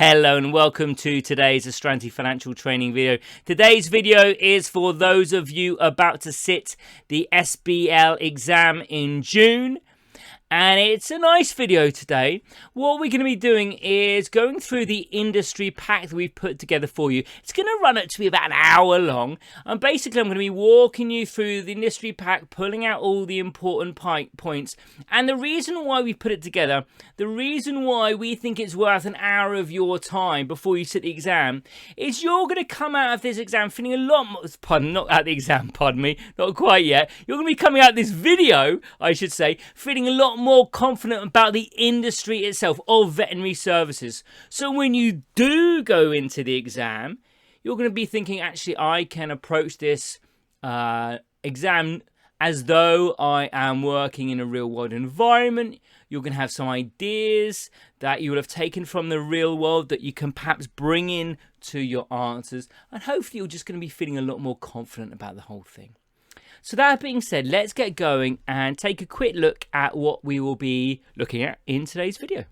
Hello and welcome to today's Astranti Financial Training video. Today's video is for those of you about to sit the SBL exam in June. And it's a nice video today. What we're going to be doing is going through the industry pack that we've put together for you. It's going to run up to be about an hour long. And basically, I'm going to be walking you through the industry pack, pulling out all the important points. And the reason why we put it together, the reason why we think it's worth an hour of your time before you sit the exam, is you're going to come out of this exam feeling a lot more, pardon me, not quite yet. You're going to be coming out of this video, I should say, feeling a lot more confident about the industry itself of veterinary services. So when you do go into the exam, you're going to be thinking, actually, I can approach this exam as though I am working in a real world environment. You're going to have some ideas that you will have taken from the real world that you can perhaps bring in to your answers. And hopefully you're just going to be feeling a lot more confident about the whole thing. So that being said, let's get going and take a quick look at what we will be looking at in today's video.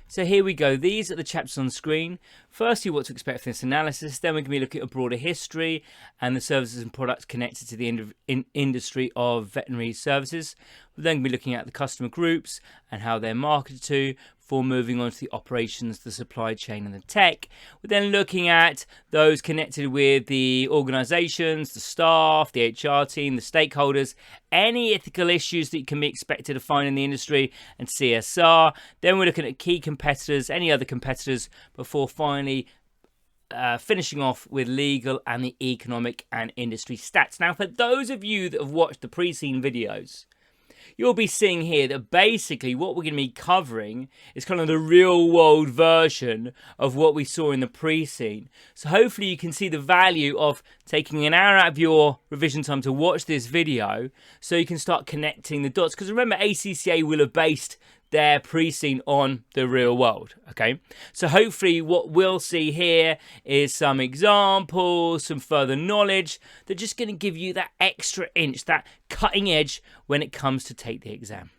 So here we go. These are the chapters on screen. Firstly, what to expect from this analysis. Then we're going to be looking at a broader history and the services and products connected to the industry of veterinary services. We're then going to be looking at the customer groups and how they're marketed to, before moving on to the operations, the supply chain and the tech. We're then looking at those connected with the organizations, the staff, the HR team, the stakeholders, any ethical issues that can be expected to find in the industry, and CSR. Then we're looking at key competitors, any other competitors, before finally finishing off with legal and the economic and industry stats. Now, for those of you that have watched the pre-scene videos, you'll be seeing here that basically what we're going to be covering is kind of the real world version of what we saw in the pre-scene. So hopefully you can see the value of taking an hour out of your revision time to watch this video so you can start connecting the dots. Because remember, ACCA will have based their pre-scene on the real world, okay? So hopefully what we'll see here is some examples, some further knowledge. They're just going to give you that extra inch, that cutting edge when it comes to take the exam.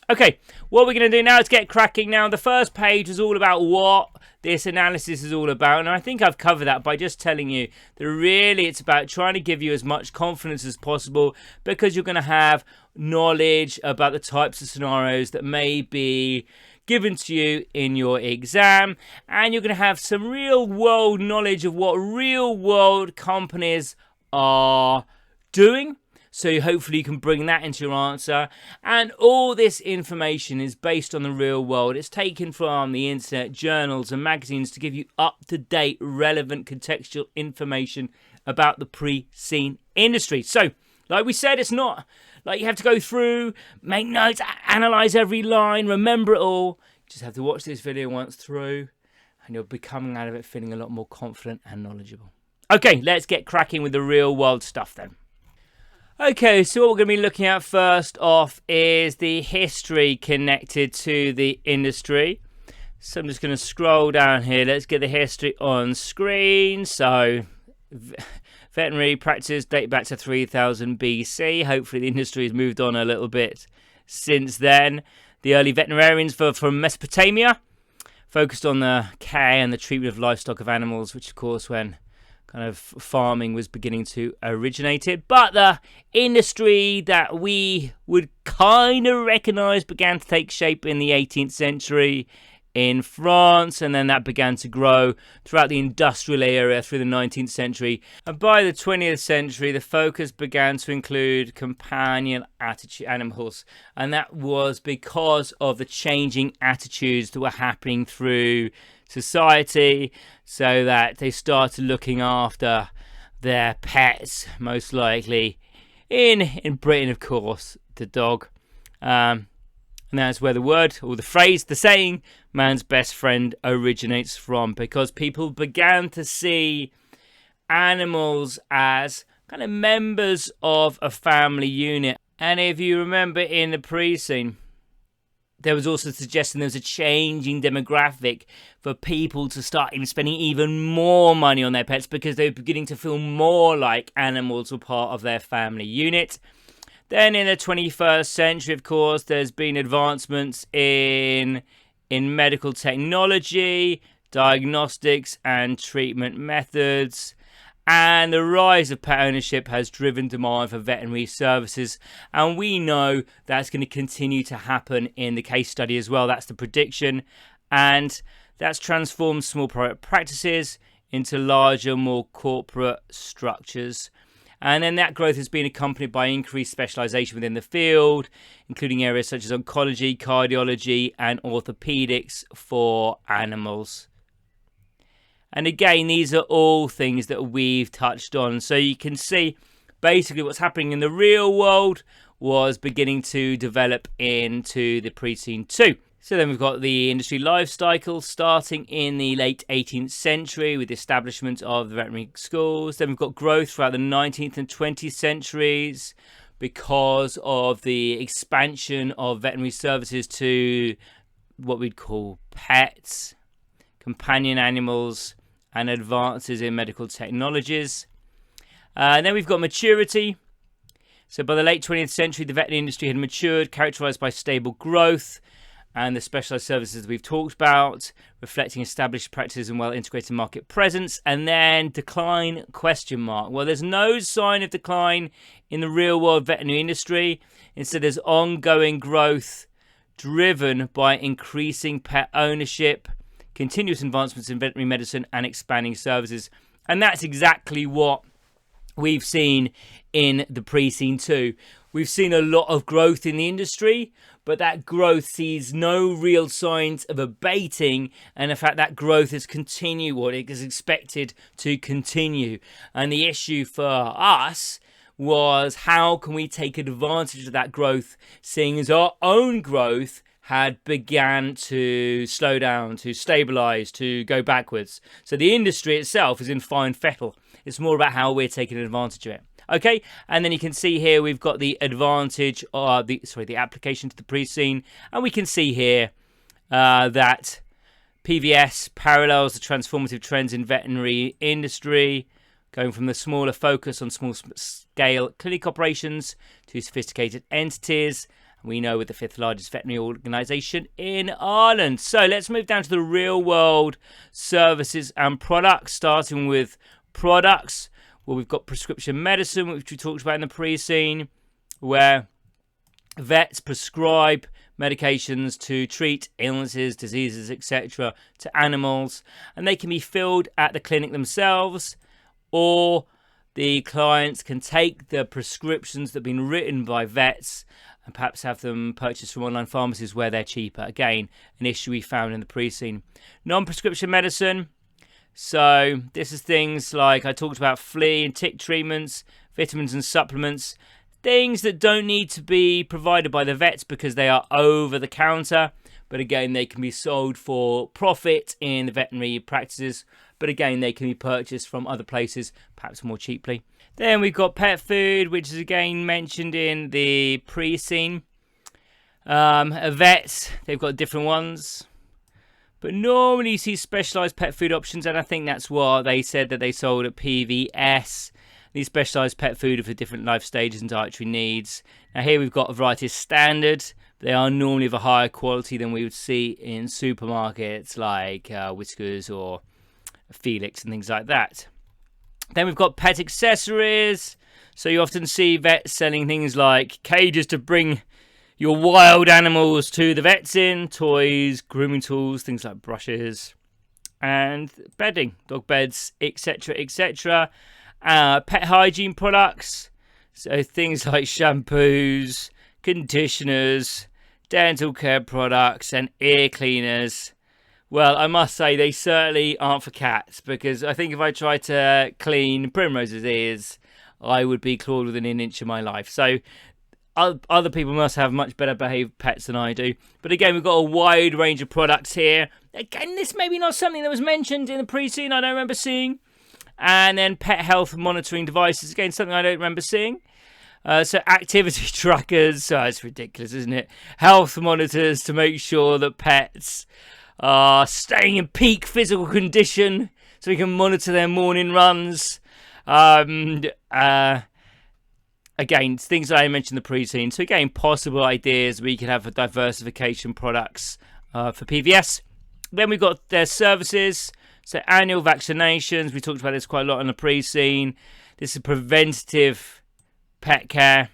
Okay, what we're going to do now is get cracking. Now, the first page is all about what this analysis is all about, and I think I've covered that by just telling you that really it's about trying to give you as much confidence as possible, because you're going to have knowledge about the types of scenarios that may be given to you in your exam, and you're going to have some real world knowledge of what real world companies are doing. So hopefully you can bring that into your answer. And all this information is based on the real world. It's taken from the internet, journals and magazines to give you up-to-date, relevant, contextual information about the pre-scene industry. So, like we said, it's not like you have to go through, make notes, analyze every line, remember it all. You just have to watch this video once through and you'll be coming out of it feeling a lot more confident and knowledgeable. Okay, let's get cracking with the real world stuff then. Okay, so what we're going to be looking at first off is the history connected to the industry. So I'm just going to scroll down here. Let's get the history on screen. So veterinary practices date back to 3000 BC. Hopefully the industry has moved on a little bit since then. The early veterinarians from Mesopotamia focused on the care and the treatment of livestock of animals, which of course when kind of farming was beginning to originate it. But the industry that we would kind of recognize began to take shape in the 18th century in France, and then that began to grow throughout the industrial era through the 19th century. And by the 20th century, the focus began to include companion animals, and that was because of the changing attitudes that were happening through society, so that they started looking after their pets, most likely in Britain, of course, the dog. And that's where the word, or the phrase, the saying, man's best friend originates from, because people began to see animals as kind of members of a family unit. And if you remember in the pre-scene, there was also suggesting there was a changing demographic for people to start spending even more money on their pets because they were beginning to feel more like animals were part of their family unit. Then in the 21st century, of course, there's been advancements in medical technology, diagnostics and treatment methods. And the rise of pet ownership has driven demand for veterinary services. And we know that's going to continue to happen in the case study as well. That's the prediction. And that's transformed small private practices into larger, more corporate structures. And then that growth has been accompanied by increased specialization within the field, including areas such as oncology, cardiology, and orthopedics for animals. And again, these are all things that we've touched on. So you can see basically what's happening in the real world was beginning to develop into the Praecene 2. So then we've got the industry life cycle starting in the late 18th century with the establishment of the veterinary schools. Then we've got growth throughout the 19th and 20th centuries because of the expansion of veterinary services to what we'd call pets, companion animals, and advances in medical technologies. And then we've got maturity. So by the late 20th century, the veterinary industry had matured, characterized by stable growth and the specialized services that we've talked about, reflecting established practices and well-integrated market presence. And then decline, ? Well, there's no sign of decline in the real-world veterinary industry. Instead, there's ongoing growth driven by increasing pet ownership, continuous advancements in veterinary medicine, and expanding services. And that's exactly what we've seen in the Praecene 2. We've seen a lot of growth in the industry, but that growth sees no real signs of abating, and in fact that growth has continued, what it is expected to continue. And the issue for us was, how can we take advantage of that growth, seeing as our own growth had began to slow down, to stabilize, to go backwards. So the industry itself is in fine fettle. It's more about how we're taking advantage of it. Okay, and then you can see here we've got the advantage of the application to the Praecene, and we can see here that PVS parallels the transformative trends in veterinary industry, going from the smaller focus on small scale clinic operations to sophisticated entities. We know we're the 5th largest veterinary organisation in Ireland. So let's move down to the real world services and products, starting with products. Well, we've got prescription medicine, which we talked about in the Praecene, where vets prescribe medications to treat illnesses, diseases, etc. to animals, and they can be filled at the clinic themselves, or the clients can take the prescriptions that have been written by vets and perhaps have them purchased from online pharmacies where they're cheaper. Again, an issue we found in the Praecene. Non-prescription medicine. So this is things like I talked about, flea and tick treatments, vitamins and supplements, things that don't need to be provided by the vets because they are over the counter. But again, they can be sold for profit in the veterinary practices. But again, they can be purchased from other places, perhaps more cheaply. Then we've got pet food, which is again mentioned in the Praecene. Vets, they've got different ones. But normally you see specialised pet food options, and I think that's what they said that they sold at PVS. These specialised pet food are for different life stages and dietary needs. Now here we've got a variety of standard. They are normally of a higher quality than we would see in supermarkets like Whiskas or Felix and things like that. Then we've got pet accessories. So you often see vets selling things like cages to bring your wild animals to the vets in, toys, grooming tools, things like brushes, and bedding, dog beds, etc., etc. Pet hygiene products, so things like shampoos, conditioners, dental care products, and ear cleaners. Well, I must say they certainly aren't for cats, because I think if I tried to clean Primrose's ears, I would be clawed within an inch of my life. So other people must have much better behaved pets than I do. But again, we've got a wide range of products here. Again, this may be not something that was mentioned in the Praecene, I don't remember seeing. And then pet health monitoring devices, again, something I don't remember seeing. So activity trackers, it's ridiculous, isn't it? Health monitors to make sure that pets are staying in peak physical condition so we can monitor their morning runs. again, things that I mentioned in the pre-scene. So again, possible ideas we could have for diversification products for PVS. Then we've got their services. So annual vaccinations. We talked about this quite a lot in the pre-scene. This is preventative pet care.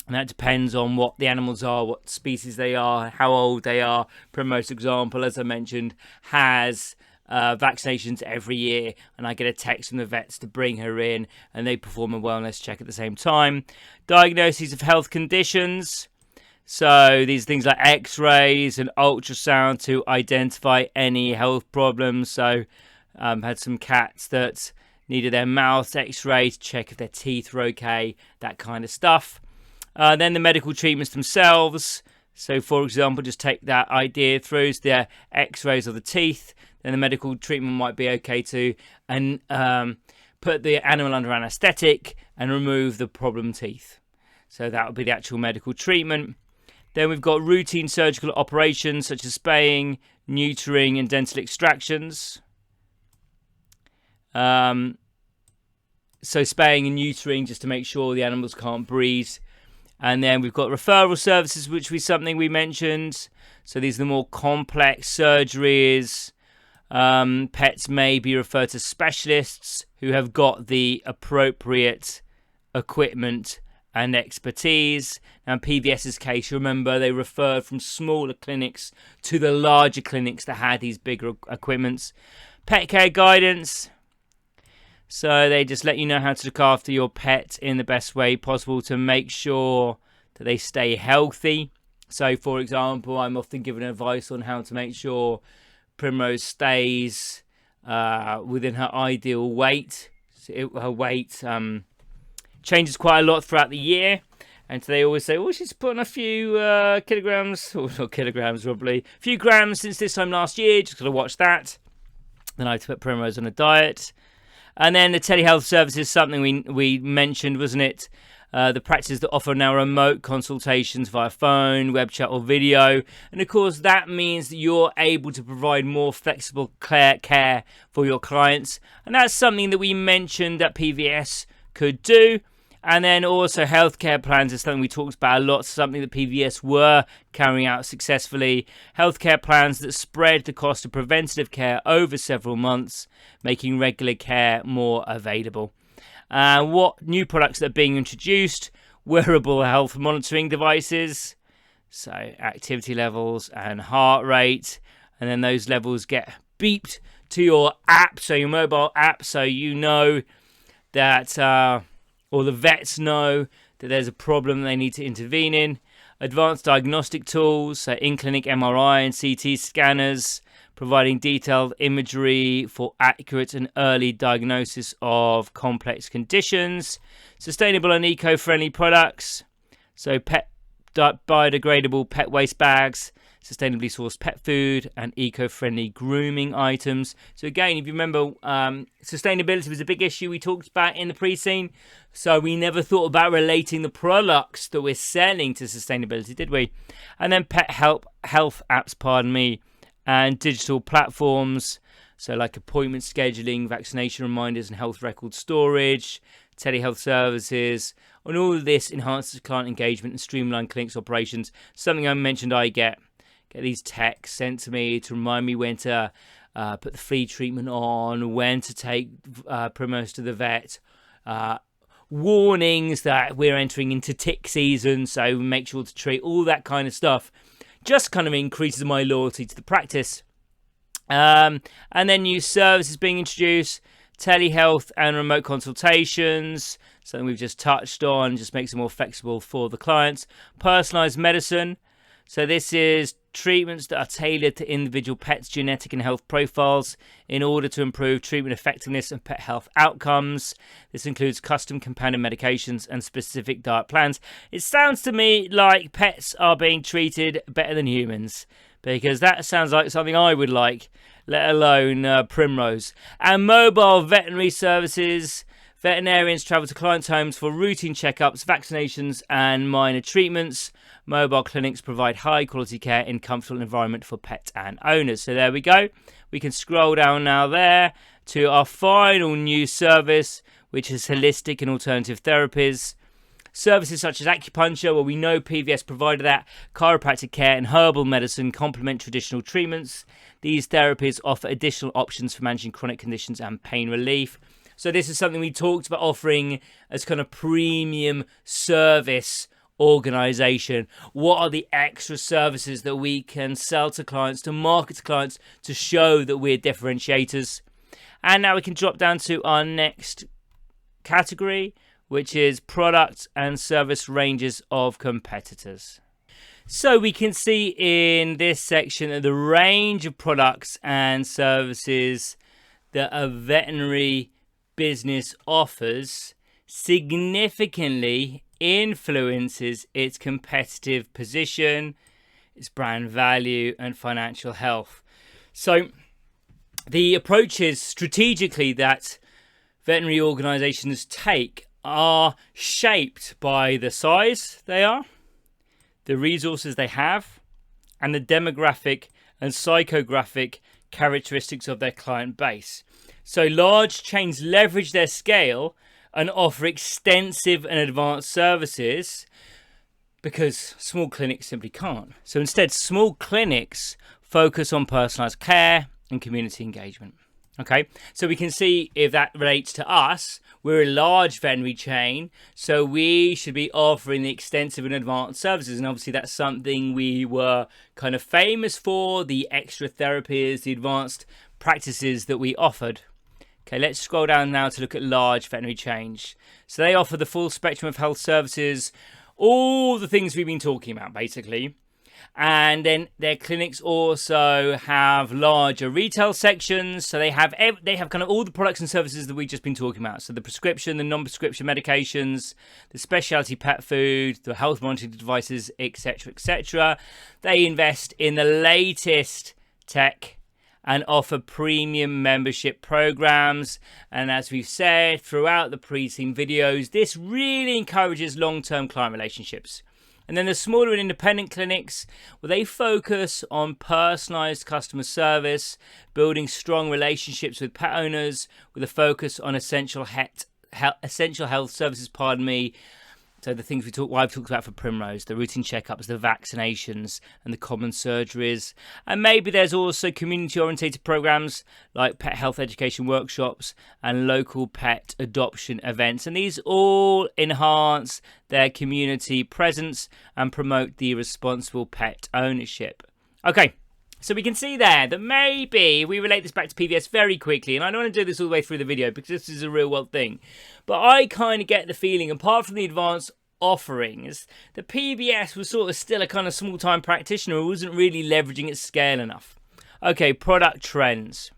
And that depends on what the animals are, what species they are, how old they are. Primrose example, as I mentioned, has vaccinations every year, and I get a text from the vets to bring her in, and they perform a wellness check at the same time. Diagnoses of health conditions. So these things like x-rays and ultrasound to identify any health problems. So had some cats that needed their mouths x-rayed to check if their teeth were okay, that kind of stuff. Then the medical treatments themselves. So, for example, just take that idea through the x-rays of the teeth. Then the medical treatment might be okay to put the animal under anaesthetic and remove the problem teeth. So that would be the actual medical treatment. Then we've got routine surgical operations such as spaying, neutering, and dental extractions. So spaying and neutering just to make sure the animals can't breathe. And then we've got referral services, which was something we mentioned. So these are the more complex surgeries. Pets may be referred to specialists who have got the appropriate equipment and expertise. Now in PVS's case, you remember they referred from smaller clinics to the larger clinics that had these bigger equipments. Pet care guidance. So they just let you know how to look after your pet in the best way possible to make sure that they stay healthy. So, for example, I'm often given advice on how to make sure Primrose stays within her ideal weight. So her weight changes quite a lot throughout the year. And so they always say, oh, she's put on a few kilograms, or not kilograms probably, a few grams since this time last year. Just got to watch that. Then I had to put Primrose on a diet. And then the telehealth service is something we mentioned, wasn't it? The practices that offer now remote consultations via phone, web chat or video. And of course, that means that you're able to provide more flexible care for your clients. And that's something that we mentioned that PVS could do. And then also healthcare plans is something we talked about a lot, something that PVS were carrying out successfully. Healthcare plans that spread the cost of preventative care over several months, making regular care more available. What new products that are being introduced? Wearable health monitoring devices, so activity levels and heart rate, and then those levels get beeped to your app, so your mobile app, so you know that... or the vets know that there's a problem they need to intervene in. Advanced diagnostic tools, so in-clinic MRI and CT scanners, providing detailed imagery for accurate and early diagnosis of complex conditions. Sustainable and eco-friendly products, so biodegradable pet waste bags, sustainably sourced pet food, and eco-friendly grooming items. So again, if you remember, sustainability was a big issue we talked about in the pre-scene. So we never thought about relating the products that we're selling to sustainability, did we? And then pet health apps, and digital platforms. So like appointment scheduling, vaccination reminders, and health record storage, telehealth services. And all of this enhances client engagement and streamline clinics operations. Something I mentioned I get these texts sent to me to remind me when to put the flea treatment on, when to take Primrose to the vet, warnings that we're entering into tick season, so make sure to treat, all that kind of stuff. Just kind of increases my loyalty to the practice. And then new services being introduced, telehealth and remote consultations, something we've just touched on, just makes it more flexible for the clients. Personalized medicine. So this is treatments that are tailored to individual pets' genetic and health profiles in order to improve treatment effectiveness and pet health outcomes. This includes custom companion medications and specific diet plans. It sounds to me like pets are being treated better than humans, because that sounds like something I would like, let alone Primrose. And mobile veterinary services. Veterinarians travel to clients' homes for routine checkups, vaccinations, and minor treatments. Mobile clinics provide high-quality care in comfortable environment for pets and owners. So there we go. We can scroll down now there to our final new service, which is holistic and alternative therapies. Services such as acupuncture, where we know PVS provided that, chiropractic care, and herbal medicine complement traditional treatments. These therapies offer additional options for managing chronic conditions and pain relief. So this is something we talked about offering as kind of premium service organization. What are the extra services that we can sell to clients, to market to clients, to show that we're differentiators? And now we can drop down to our next category, which is product and service ranges of competitors. So we can see in this section that the range of products and services that a veterinary business offers significantly influences its competitive position, its brand value, and financial health. So the approaches strategically that veterinary organizations take are shaped by the size they are, the resources they have, and the demographic and psychographic characteristics of their client base. So large chains leverage their scale and offer extensive and advanced services because small clinics simply can't. So instead, small clinics focus on personalized care and community engagement. Okay, so we can see if that relates to us. We're a large veterinary chain, so we should be offering the extensive and advanced services. And obviously that's something we were kind of famous for, the extra therapies, the advanced practices that we offered. Okay, let's scroll down now to look at large veterinary chains. So they offer the full spectrum of health services, all the things we've been talking about, basically. And then their clinics also have larger retail sections. So they have kind of all the products and services that we've just been talking about. So the prescription, the non-prescription medications, the specialty pet food, the health monitoring devices, etc., etc. They invest in the latest tech and offer premium membership programs. And as we've said throughout the pre-seen videos, this really encourages long-term client relationships. And then the smaller and independent clinics, well, they focus on personalized customer service, building strong relationships with pet owners with a focus on essential health services, So the things I've talked about for Primrose, the routine checkups, the vaccinations, and the common surgeries. And maybe there's also community-orientated programs like pet health education workshops and local pet adoption events. And these all enhance their community presence and promote the responsible pet ownership. Okay, so we can see there that maybe we relate this back to PVS very quickly. And I don't want to do this all the way through the video because this is a real world thing. But I kind of get the feeling, apart from the advanced offerings, the PVS was sort of still a kind of small-time practitioner who wasn't really leveraging its scale enough. Okay, product trends.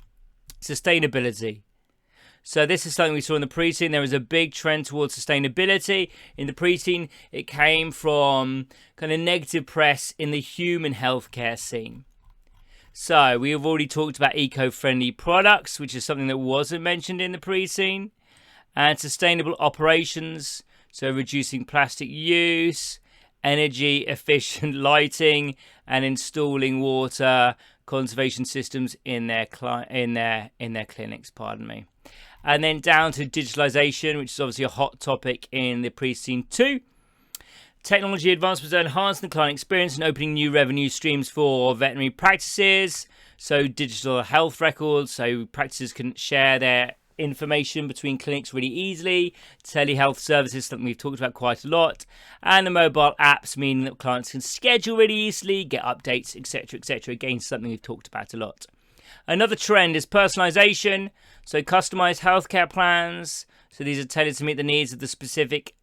Sustainability. So this is something we saw in the pre-scene. There was a big trend towards sustainability. In the pre-scene, it came from kind of negative press in the human healthcare scene. So we have already talked about eco-friendly products, which is something that wasn't mentioned in the pre-scene. And sustainable operations, so reducing plastic use, energy efficient lighting, and installing water conservation systems in their clinics. And then down to digitalization, which is obviously a hot topic in the pre-scene too. Technology advancements are enhancing the client experience and opening new revenue streams for veterinary practices. So digital health records, so practices can share their information between clinics really easily. Telehealth services, something we've talked about quite a lot. And the mobile apps, meaning that clients can schedule really easily, get updates, etc., etc. Again, something we've talked about a lot. Another trend is personalization. So customized healthcare plans. So these are tailored to meet the needs of the specific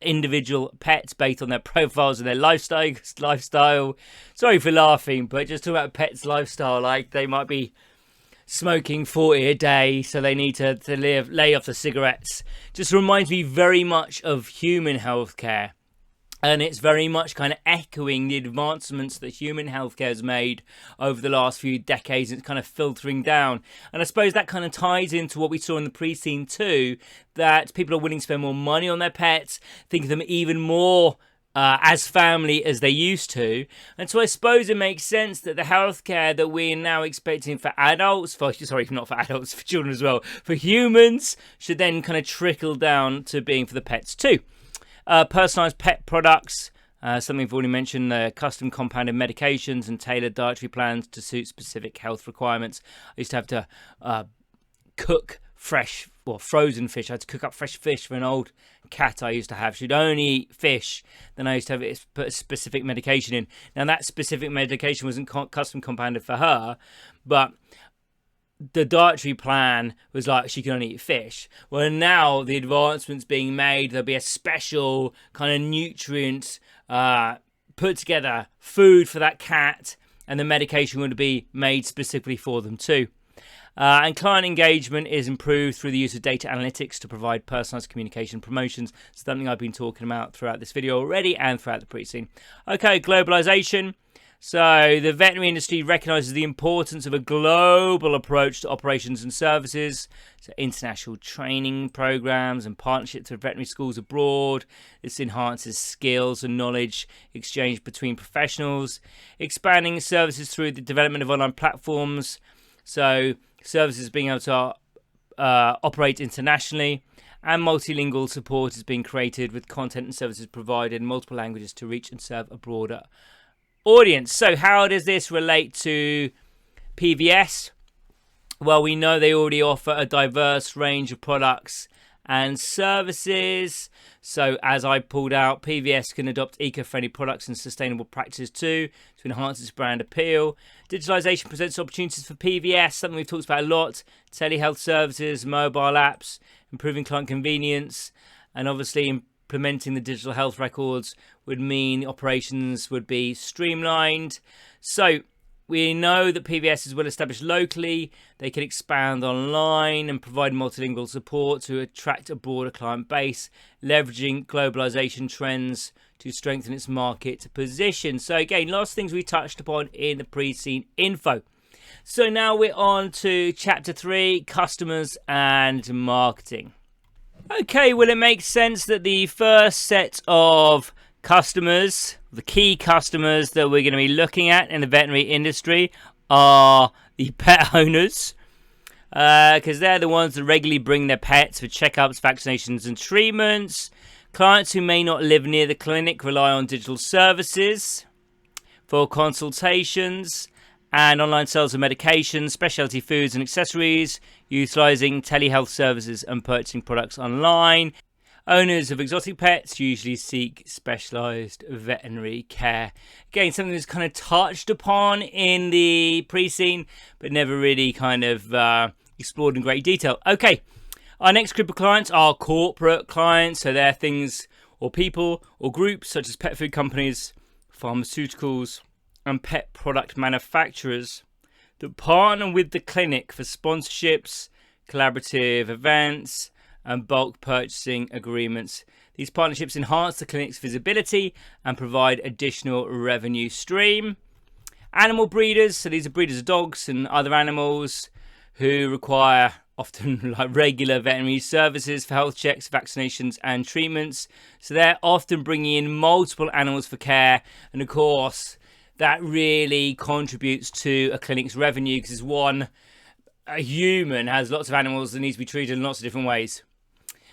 individual pets based on their profiles and their lifestyle. Sorry for laughing, but just talking about pets' lifestyle, like they might be smoking 40 a day, so they need to lay off the cigarettes. Just reminds me very much of human healthcare. And it's very much kind of echoing the advancements that human healthcare has made over the last few decades. It's kind of filtering down. And I suppose that kind of ties into what we saw in the pre-scene too, that people are willing to spend more money on their pets, think of them even more as family as they used to. And so I suppose it makes sense that the healthcare that we're now expecting for adults, for children as well, for humans, should then kind of trickle down to being for the pets too. Personalized pet products. Something we've already mentioned, custom compounded medications and tailored dietary plans to suit specific health requirements. I used to have to cook fresh or frozen fish. I had to cook up fresh fish for an old cat I used to have. She'd only eat fish. Then I used to have it put a specific medication in. Now that specific medication wasn't custom compounded for her, but the dietary plan was like she can only eat fish. Well, now the advancements being made, there'll be a special kind of nutrient put together food for that cat, and the medication would be made specifically for them too. And client engagement is improved through the use of data analytics to provide personalized communication promotions. Something I've been talking about throughout this video already and throughout the pre-scene. Okay, globalization. So the veterinary industry recognizes the importance of a global approach to operations and services. So international training programs and partnerships with veterinary schools abroad. This enhances skills and knowledge exchange between professionals. Expanding services through the development of online platforms. So services being able to operate internationally. And multilingual support is being created with content and services provided in multiple languages to reach and serve a broader audience. So how does this relate to PVS? Well, we know they already offer a diverse range of products and services. So as I pulled out, PVS can adopt eco-friendly products and sustainable practices too to enhance its brand appeal. Digitalization presents opportunities for PVS, something we've talked about a lot. Telehealth services, mobile apps, improving client convenience, and obviously implementing the digital health records would mean operations would be streamlined. So we know that PVS is well established locally. They can expand online and provide multilingual support to attract a broader client base, leveraging globalization trends to strengthen its market position. So again, lots of things we touched upon in the pre-scene info. So now we're on to chapter 3, customers and marketing. Okay, well, it makes sense that the first set of customers, the key customers that we're going to be looking at in the veterinary industry are the pet owners, because they're the ones that regularly bring their pets for checkups, vaccinations and treatments. Clients who may not live near the clinic rely on digital services for consultations and online sales of medications, specialty foods and accessories, utilizing telehealth services and purchasing products online. Owners of exotic pets usually seek specialized veterinary care. Again, something that's kind of touched upon in the pre-scene, but never really kind of explored in great detail. Okay, our next group of clients are corporate clients. So they're things or people or groups such as pet food companies, pharmaceuticals, and pet product manufacturers that partner with the clinic for sponsorships, collaborative events, and bulk purchasing agreements. These partnerships enhance the clinic's visibility and provide additional revenue stream. Animal breeders, so these are breeders of dogs and other animals who require often like regular veterinary services for health checks, vaccinations and treatments. So they're often bringing in multiple animals for care, and of course that really contributes to a clinic's revenue, because a human has lots of animals that need to be treated in lots of different ways.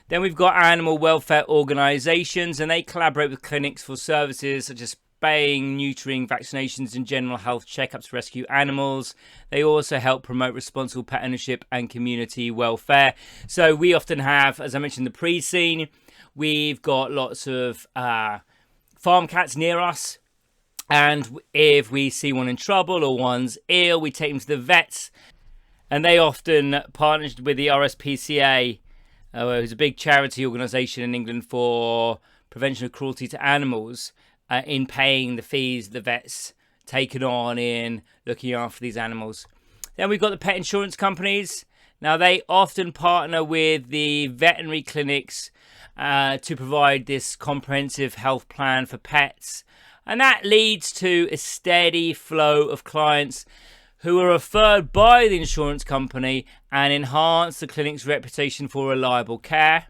Then we've got animal welfare organisations, and they collaborate with clinics for services such as spaying, neutering, vaccinations and general health checkups to rescue animals. They also help promote responsible pet ownership and community welfare. So we often have, as I mentioned in the pre-scene, we've got lots of farm cats near us. And if we see one in trouble or one's ill, we take them to the vets. And they often partnered with the RSPCA, who's a big charity organisation in England for prevention of cruelty to animals, in paying the fees the vets taken on in looking after these animals. Then we've got the pet insurance companies. Now they often partner with the veterinary clinics to provide this comprehensive health plan for pets. And that leads to a steady flow of clients who are referred by the insurance company and enhance the clinic's reputation for reliable care.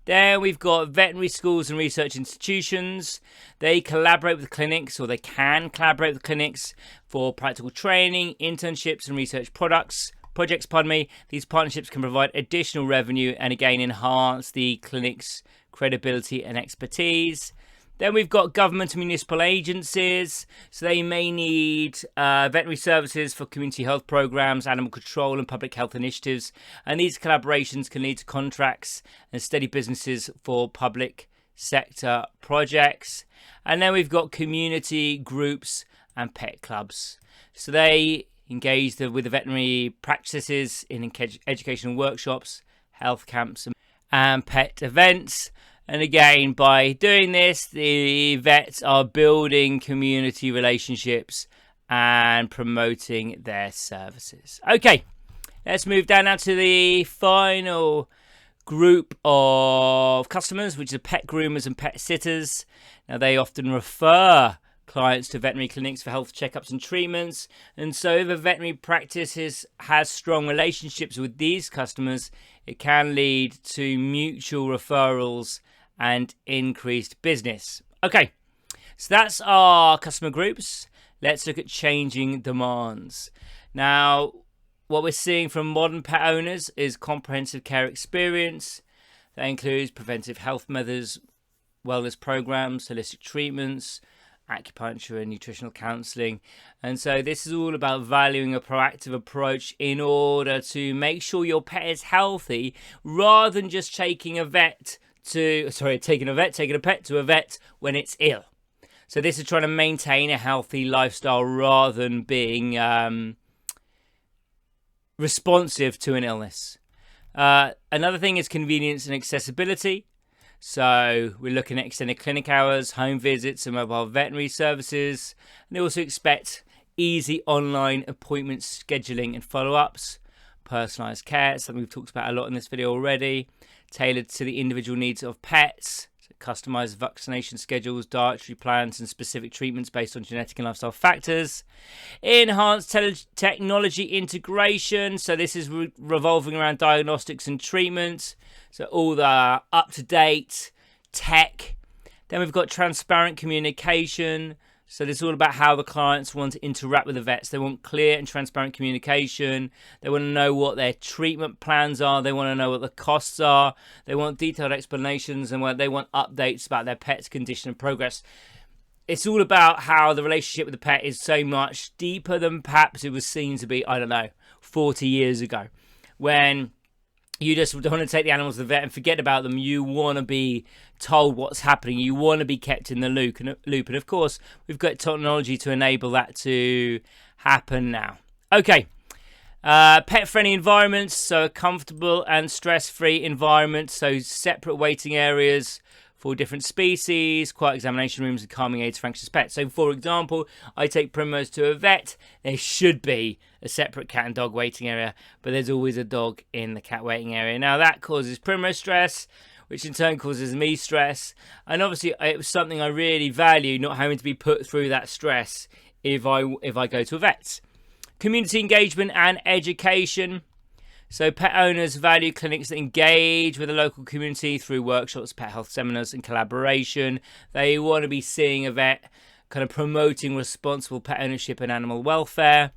Then we've got veterinary schools and research institutions. They collaborate with clinics, or they can collaborate with clinics for practical training, internships and research projects. These partnerships can provide additional revenue and again enhance the clinic's credibility and expertise. Then we've got government and municipal agencies. So they may need veterinary services for community health programs, animal control and public health initiatives. And these collaborations can lead to contracts and steady businesses for public sector projects. And then we've got community groups and pet clubs. So they engage with the veterinary practices in educational workshops, health camps and pet events. And again, by doing this, the vets are building community relationships and promoting their services. Okay, let's move down now to the final group of customers, which are pet groomers and pet sitters. Now, they often refer clients to veterinary clinics for health checkups and treatments. And so if a veterinary practice has strong relationships with these customers, it can lead to mutual referrals and increased business. Okay, so that's our customer groups. Let's look at changing demands. Now, what we're seeing from modern pet owners is comprehensive care experience. That includes preventive health measures, wellness programs, holistic treatments, acupuncture and nutritional counseling. And so this is all about valuing a proactive approach in order to make sure your pet is healthy, rather than just taking a pet to a vet when it's ill. So this is trying to maintain a healthy lifestyle rather than being responsive to an illness. Another thing is convenience and accessibility. So we're looking at extended clinic hours, home visits and mobile veterinary services. And they also expect easy online appointment scheduling and follow-ups. Personalised care, something we've talked about a lot in this video already. Tailored to the individual needs of pets. So customised vaccination schedules, dietary plans and specific treatments based on genetic and lifestyle factors. Enhanced technology integration. So this is revolving around diagnostics and treatments. So all the up-to-date tech. Then we've got transparent communication. So this is all about how the clients want to interact with the vets. They want clear and transparent communication. They want to know what their treatment plans are. They want to know what the costs are. They want detailed explanations, and they want updates about their pet's condition and progress. It's all about how the relationship with the pet is so much deeper than perhaps it was seen to be, 40 years ago, when you just don't want to take the animals to the vet and forget about them. You want to be told what's happening. You want to be kept in the loop. And of course, we've got technology to enable that to happen now. Okay. Pet-friendly environments. So a comfortable and stress-free environment. So separate waiting areas for different species, quiet examination rooms and calming aids for anxious pets. So, for example, I take Primrose to a vet. There should be a separate cat and dog waiting area, but there's always a dog in the cat waiting area. Now, that causes Primrose stress, which in turn causes me stress. And obviously, it was something I really value, not having to be put through that stress if I go to a vet. Community engagement and education. So pet owners value clinics that engage with the local community through workshops, pet health seminars and collaboration. They want to be seeing a vet kind of promoting responsible pet ownership and animal welfare.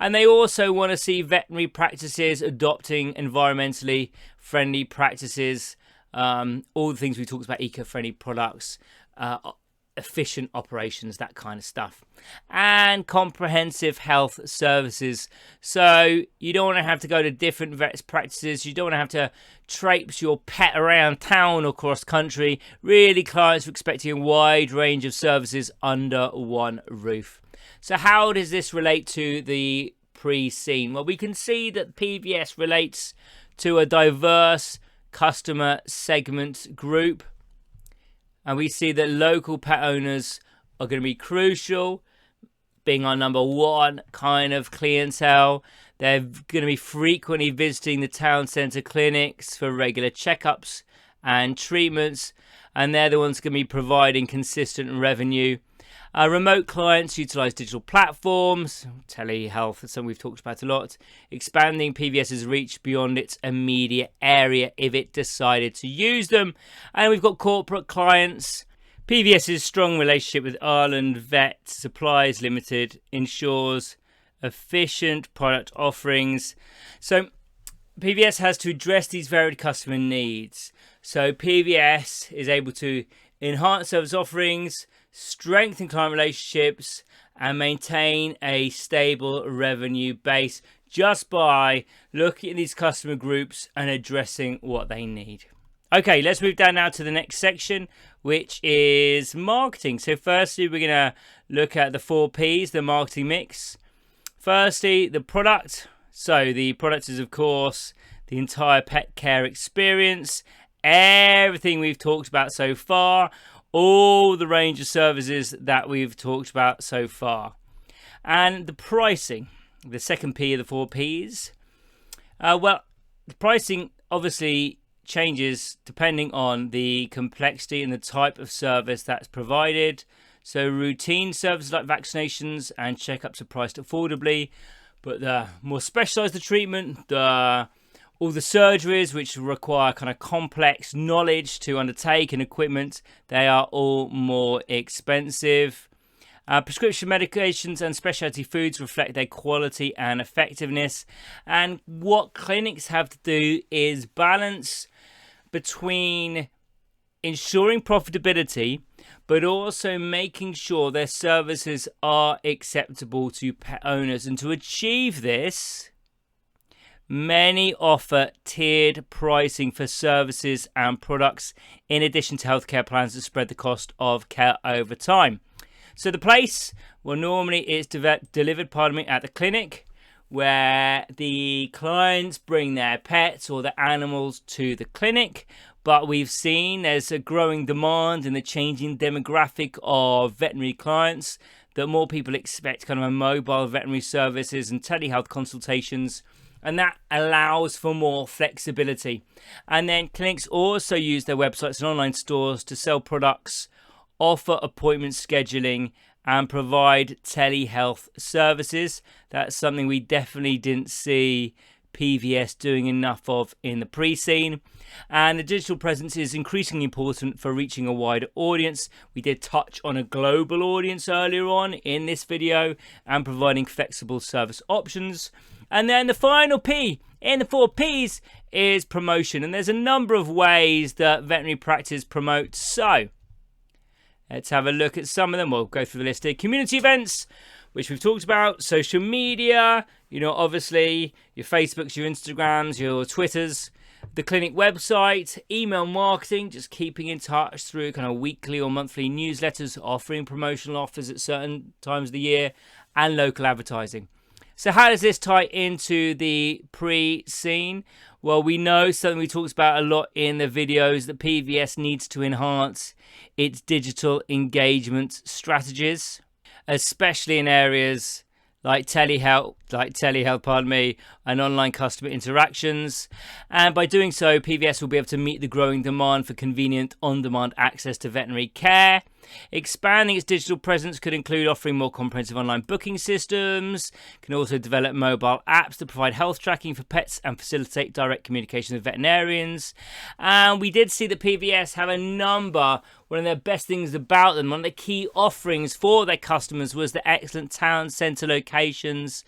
And they also want to see veterinary practices adopting environmentally friendly practices, all the things we talked about, eco-friendly products, efficient operations, that kind of stuff, and comprehensive health services. So you don't want to have to go to different vets practices. You don't want to have to traipse your pet around town or cross country. Really, clients are expecting a wide range of services under one roof. So how does this relate to the pre-scene? Well, we can see that PVS relates to a diverse customer segment group. And we see that local pet owners are going to be crucial, being our number one kind of clientele. They're going to be frequently visiting the town centre clinics for regular checkups and treatments. And they're the ones going to be providing consistent revenue. Remote clients utilise digital platforms, telehealth is something we've talked about a lot, expanding PVS's reach beyond its immediate area if it decided to use them. And we've got corporate clients. PVS's strong relationship with Ireland Vet Supplies Limited ensures efficient product offerings. So PVS has to address these varied customer needs. So PVS is able to enhance service offerings, strengthen client relationships, and maintain a stable revenue base just by looking at these customer groups and addressing what they need. Okay, let's move down now to the next section, which is marketing. So firstly, we're going to look at the 4 Ps, the marketing mix. Firstly, the product. So the product is, of course, the entire pet care experience, everything we've talked about so far, all the range of services that we've talked about so far. And the pricing, the second P of the 4 Ps. Well, the pricing obviously changes depending on the complexity and the type of service that's provided. So routine services like vaccinations and checkups are priced affordably, but the more specialized the treatment, all the surgeries which require kind of complex knowledge to undertake and equipment, they are all more expensive. Prescription medications and specialty foods reflect their quality and effectiveness. And what clinics have to do is balance between ensuring profitability, but also making sure their services are acceptable to pet owners. And to achieve this, many offer tiered pricing for services and products in addition to healthcare plans that spread the cost of care over time. So the place, well, normally it's delivered at the clinic, where the clients bring their pets or their animals to the clinic. But we've seen there's a growing demand in the changing demographic of veterinary clients that more people expect kind of a mobile veterinary services and telehealth consultations, and that allows for more flexibility. And then clinics also use their websites and online stores to sell products, offer appointment scheduling, and provide telehealth services. That's something we definitely didn't see PVS doing enough of in the pre-scene. And the digital presence is increasingly important for reaching a wider audience. We did touch on a global audience earlier on in this video and providing flexible service options. And then the final P in the 4 Ps is promotion. And there's a number of ways that veterinary practice promotes. So let's have a look at some of them. We'll go through the list here. Community events, which we've talked about. Social media, obviously your Facebooks, your Instagrams, your Twitters. The clinic website, email marketing, just keeping in touch through kind of weekly or monthly newsletters, offering promotional offers at certain times of the year, and local advertising. So how does this tie into the pre-scene? Well, we know something we talked about a lot in the videos that PVS needs to enhance its digital engagement strategies, especially in areas like telehealth, and online customer interactions. And by doing so, PVS will be able to meet the growing demand for convenient on-demand access to veterinary care. Expanding its digital presence could include offering more comprehensive online booking systems, can also develop mobile apps that provide health tracking for pets and facilitate direct communication with veterinarians. And we did see that PVS have a number. One of their best things about them, one of the key offerings for their customers was the excellent town centre locations.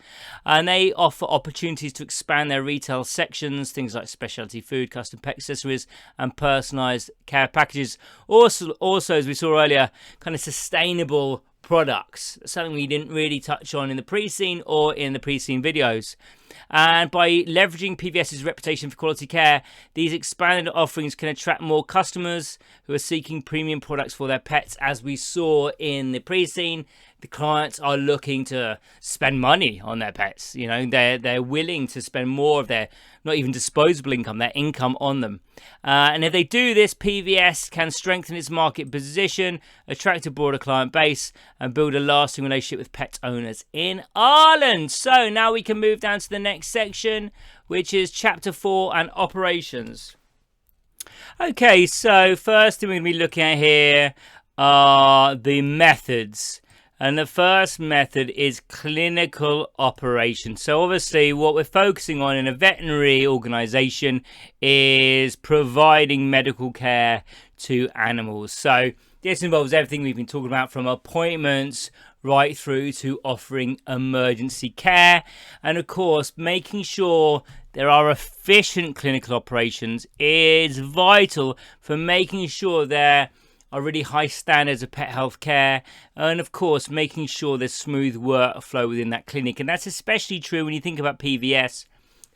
And they offer opportunities to expand their retail sections, things like specialty food, custom pet accessories, and personalised care packages. Also, as we saw earlier, kind of sustainable products, something we didn't really touch on in the pre-scene or in the pre-scene videos. And by leveraging PVS's reputation for quality care, these expanded offerings can attract more customers who are seeking premium products for their pets. As we saw in the pre-scene, the clients are looking to spend money on their pets. They're willing to spend more of their, not even disposable income, their income on them. And if they do this, PVS can strengthen its market position, attract a broader client base, and build a lasting relationship with pet owners in Ireland. So now we can move down to the next section, which is Chapter 4 and operations. Okay, so first thing we're going to be looking at here are the methods. And the first method is clinical operations. So obviously what we're focusing on in a veterinary organization is providing medical care to animals. So this involves everything we've been talking about, from appointments right through to offering emergency care. And of course, making sure there are efficient clinical operations is vital for making sure there are really high standards of pet health care, and of course making sure there's smooth workflow within that clinic. And that's especially true when you think about PVS,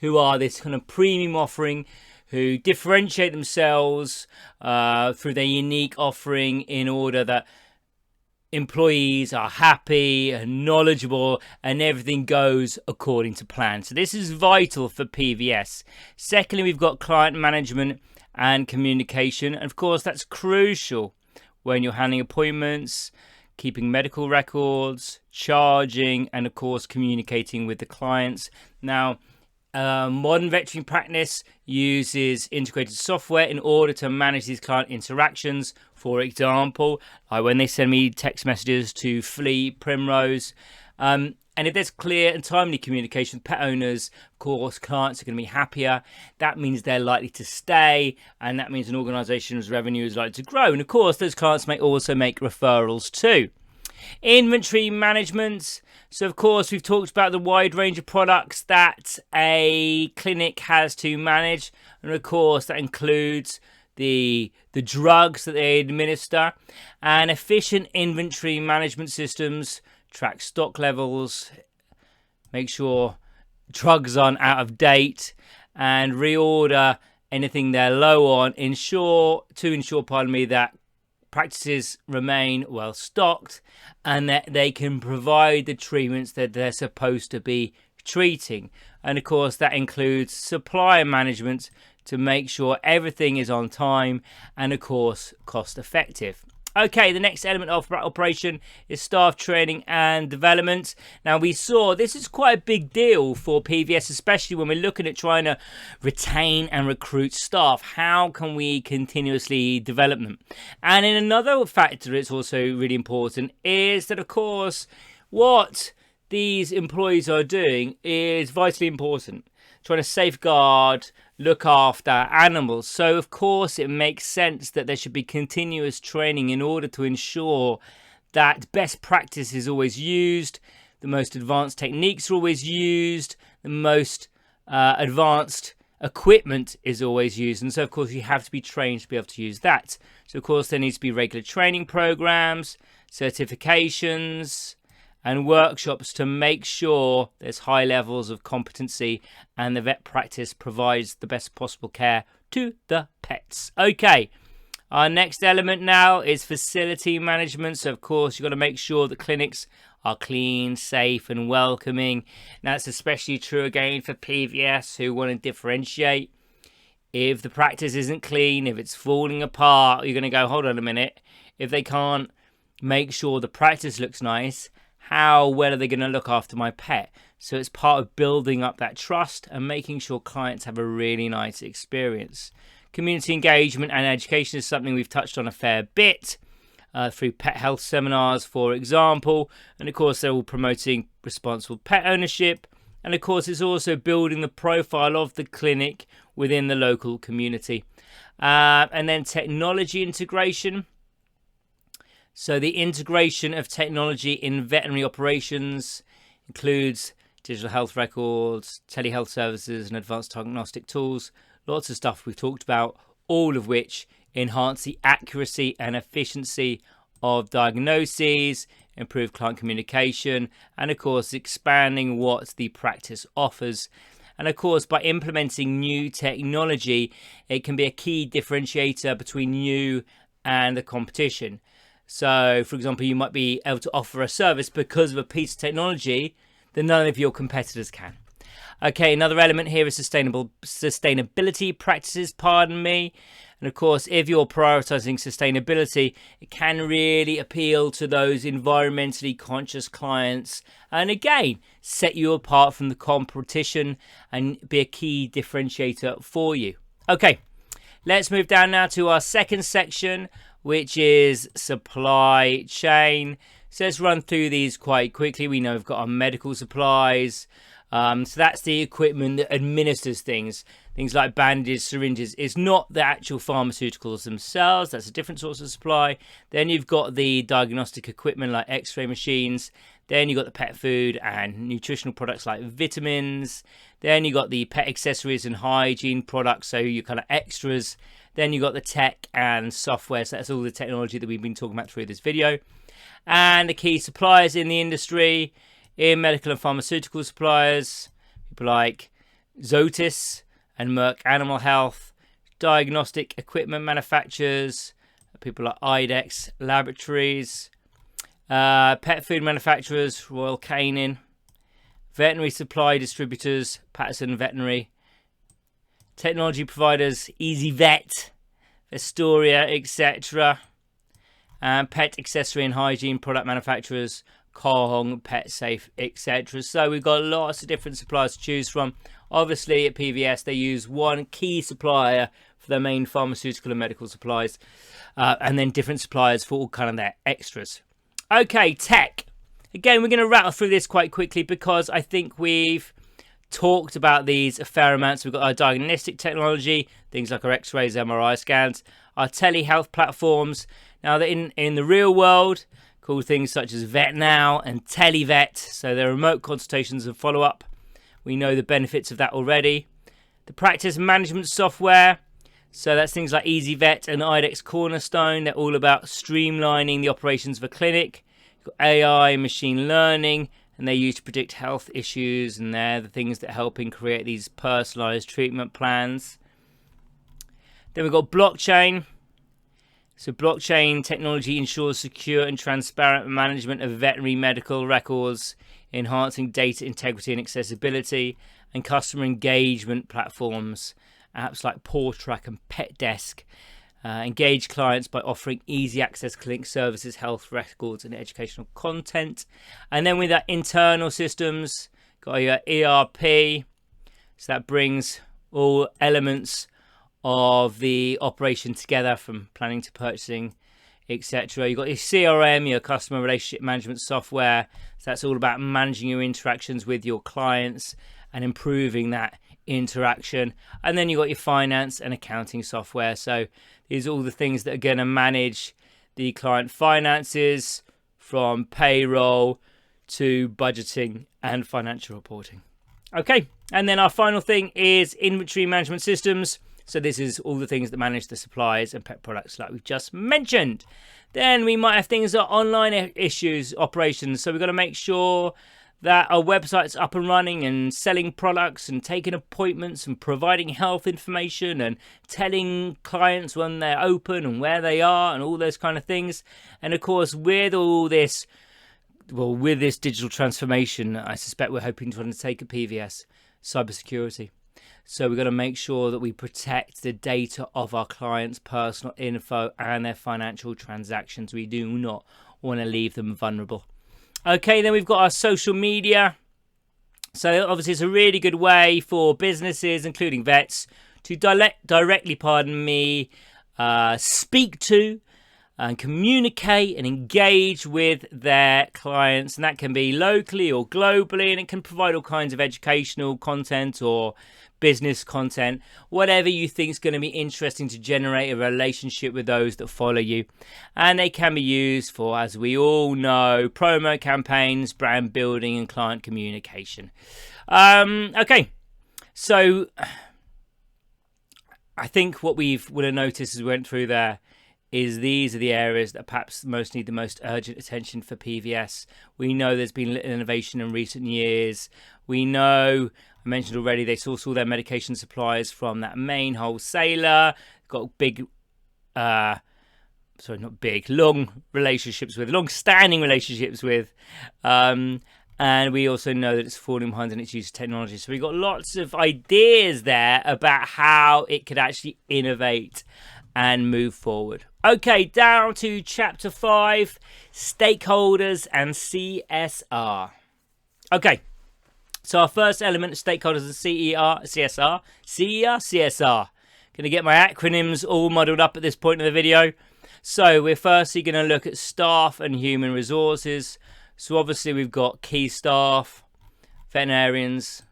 who are this kind of premium offering, who differentiate themselves through their unique offering in order that employees are happy and knowledgeable and everything goes according to plan. So this is vital for PVS. Secondly, we've got client management and communication, and of course that's crucial when you're handling appointments, keeping medical records, charging, and of course communicating with the clients. Now, modern veterinary practice uses integrated software in order to manage these client interactions. For example, when they send me text messages to Flea, Primrose, and if there's clear and timely communication with pet owners, of course, clients are going to be happier. That means they're likely to stay, and that means an organization's revenue is likely to grow. And of course, those clients may also make referrals too. Inventory management. So of course, we've talked about the wide range of products that a clinic has to manage. And of course, that includes the drugs that they administer, and efficient inventory management systems track stock levels, make sure drugs aren't out of date, and reorder anything they're low on, ensure that practices remain well stocked and that they can provide the treatments that they're supposed to be treating. And of course that includes supplier management to make sure everything is on time and of course cost effective. Okay, the next element of operation is staff training and development. Now, we saw this is quite a big deal for PVS, especially when we're looking at trying to retain and recruit staff. How can we continuously develop them? And in another factor, it's also really important, is that, of course, what these employees are doing is vitally important. Trying to safeguard, look after animals. So of course it makes sense that there should be continuous training in order to ensure that best practice is always used, the most advanced techniques are always used, the most advanced equipment is always used. And so of course you have to be trained to be able to use that. So of course there needs to be regular training programs, certifications, and workshops to make sure there's high levels of competency and the vet practice provides the best possible care to the pets. Okay, our next element now is facility management. So of course you've got to make sure that clinics are clean, safe and welcoming. Now that's especially true again for PVS who want to differentiate. If the practice isn't clean, if it's falling apart, you're going to go, hold on a minute. If they can't make sure the practice looks nice, how well are they going to look after my pet? So it's part of building up that trust and making sure clients have a really nice experience. Community engagement and education is something we've touched on a fair bit through pet health seminars, for example. And of course, they're all promoting responsible pet ownership. And of course, it's also building the profile of the clinic within the local community. And then technology integration. So the integration of technology in veterinary operations includes digital health records, telehealth services, and advanced diagnostic tools. Lots of stuff we've talked about, all of which enhance the accuracy and efficiency of diagnoses, improve client communication, and of course expanding what the practice offers. And of course, by implementing new technology, it can be a key differentiator between you and the competition. So, for example, you might be able to offer a service because of a piece of technology that none of your competitors can. Okay, another element here is sustainability practices, And of course, if you're prioritizing sustainability, it can really appeal to those environmentally conscious clients. And again, set you apart from the competition and be a key differentiator for you. Okay, let's move down now to our second section, which is supply chain. So let's run through these quite quickly. We know we've got our medical supplies. So that's the equipment that administers things like bandages, syringes. It's not the actual pharmaceuticals themselves. That's a different source of supply. Then you've got the diagnostic equipment like x-ray machines. Then you've got the pet food and nutritional products like vitamins. Then you've got the pet accessories and hygiene products, so your kind of extras. Then you've got the tech and software. So that's all the technology that we've been talking about through this video. And the key suppliers in the industry, in medical and pharmaceutical suppliers, people like Zoetis and Merck Animal Health, diagnostic equipment manufacturers, people like IDEX Laboratories, pet food manufacturers, Royal Canin, veterinary supply distributors, Patterson Veterinary, technology providers, Easy Vet, Vestoria, etc., and pet accessory and hygiene product manufacturers, Kong, Pet Safe, etc. So we've got lots of different suppliers to choose from. Obviously at PVS they use one key supplier for their main pharmaceutical and medical supplies, and then different suppliers for all kind of their extras. Okay, tech. Again, we're going to rattle through this quite quickly because I think we've talked about these a fair amount. So we've got our diagnostic technology, things like our x-rays, MRI scans, our telehealth platforms. Now, in the real world, called things such as VetNow and TeleVet, so they're remote consultations and follow-up. We know the benefits of that already. The practice management software, so that's things like EasyVet and IDEX Cornerstone. They're all about streamlining the operations of a clinic. You've got AI and machine learning, and they're used to predict health issues, and they're the things that help create these personalized treatment plans. Then we've got blockchain. So blockchain technology ensures secure and transparent management of veterinary medical records, enhancing data integrity and accessibility, and customer engagement platforms. Apps like PaWTrack and PetDesk engage clients by offering easy access clinic services, health records, and educational content. And then with that internal systems, got your ERP. So that brings all elements of the operation together, from planning to purchasing, etc. You've got your CRM, your customer relationship management software. So that's all about managing your interactions with your clients and improving that interaction. And then you've got your finance and accounting software. So these are all the things that are going to manage the client finances, from payroll to budgeting and financial reporting. Okay, and then our final thing is inventory management systems. So this is all the things that manage the supplies and pet products like we've just mentioned. Then we might have things like online issues, operations. So we've got to make sure that our website's up and running and selling products and taking appointments and providing health information and telling clients when they're open and where they are and all those kind of things. And of course, with all this, well, with this digital transformation, I suspect we're hoping to undertake at PVS, cybersecurity. So we've got to make sure that we protect the data of our clients' personal info and their financial transactions. We do not want to leave them vulnerable. Okay, then we've got our social media. So obviously it's a really good way for businesses, including vets, to directly, speak to and communicate and engage with their clients. And that can be locally or globally, and it can provide all kinds of educational content or business content, whatever you think is going to be interesting to generate a relationship with those that follow you. And they can be used for, as we all know, promo campaigns, brand building, and client communication. Okay, so I think what we would have noticed as we went through there is these are the areas that perhaps most need the most urgent attention for PVS. We know there's been little innovation in recent years. We know, I mentioned already, they source all their medication supplies from that main wholesaler. Got big, long standing relationships with. And we also know that it's falling behind in its use of technology. So we've got lots of ideas there about how it could actually innovate and move forward. Okay, down to chapter 5, stakeholders and CSR. Okay, so our first element of stakeholders is CSR. Going to get my acronyms all muddled up at this point in the video. So we're firstly going to look at staff and human resources. So obviously we've got key staff, veterinarians,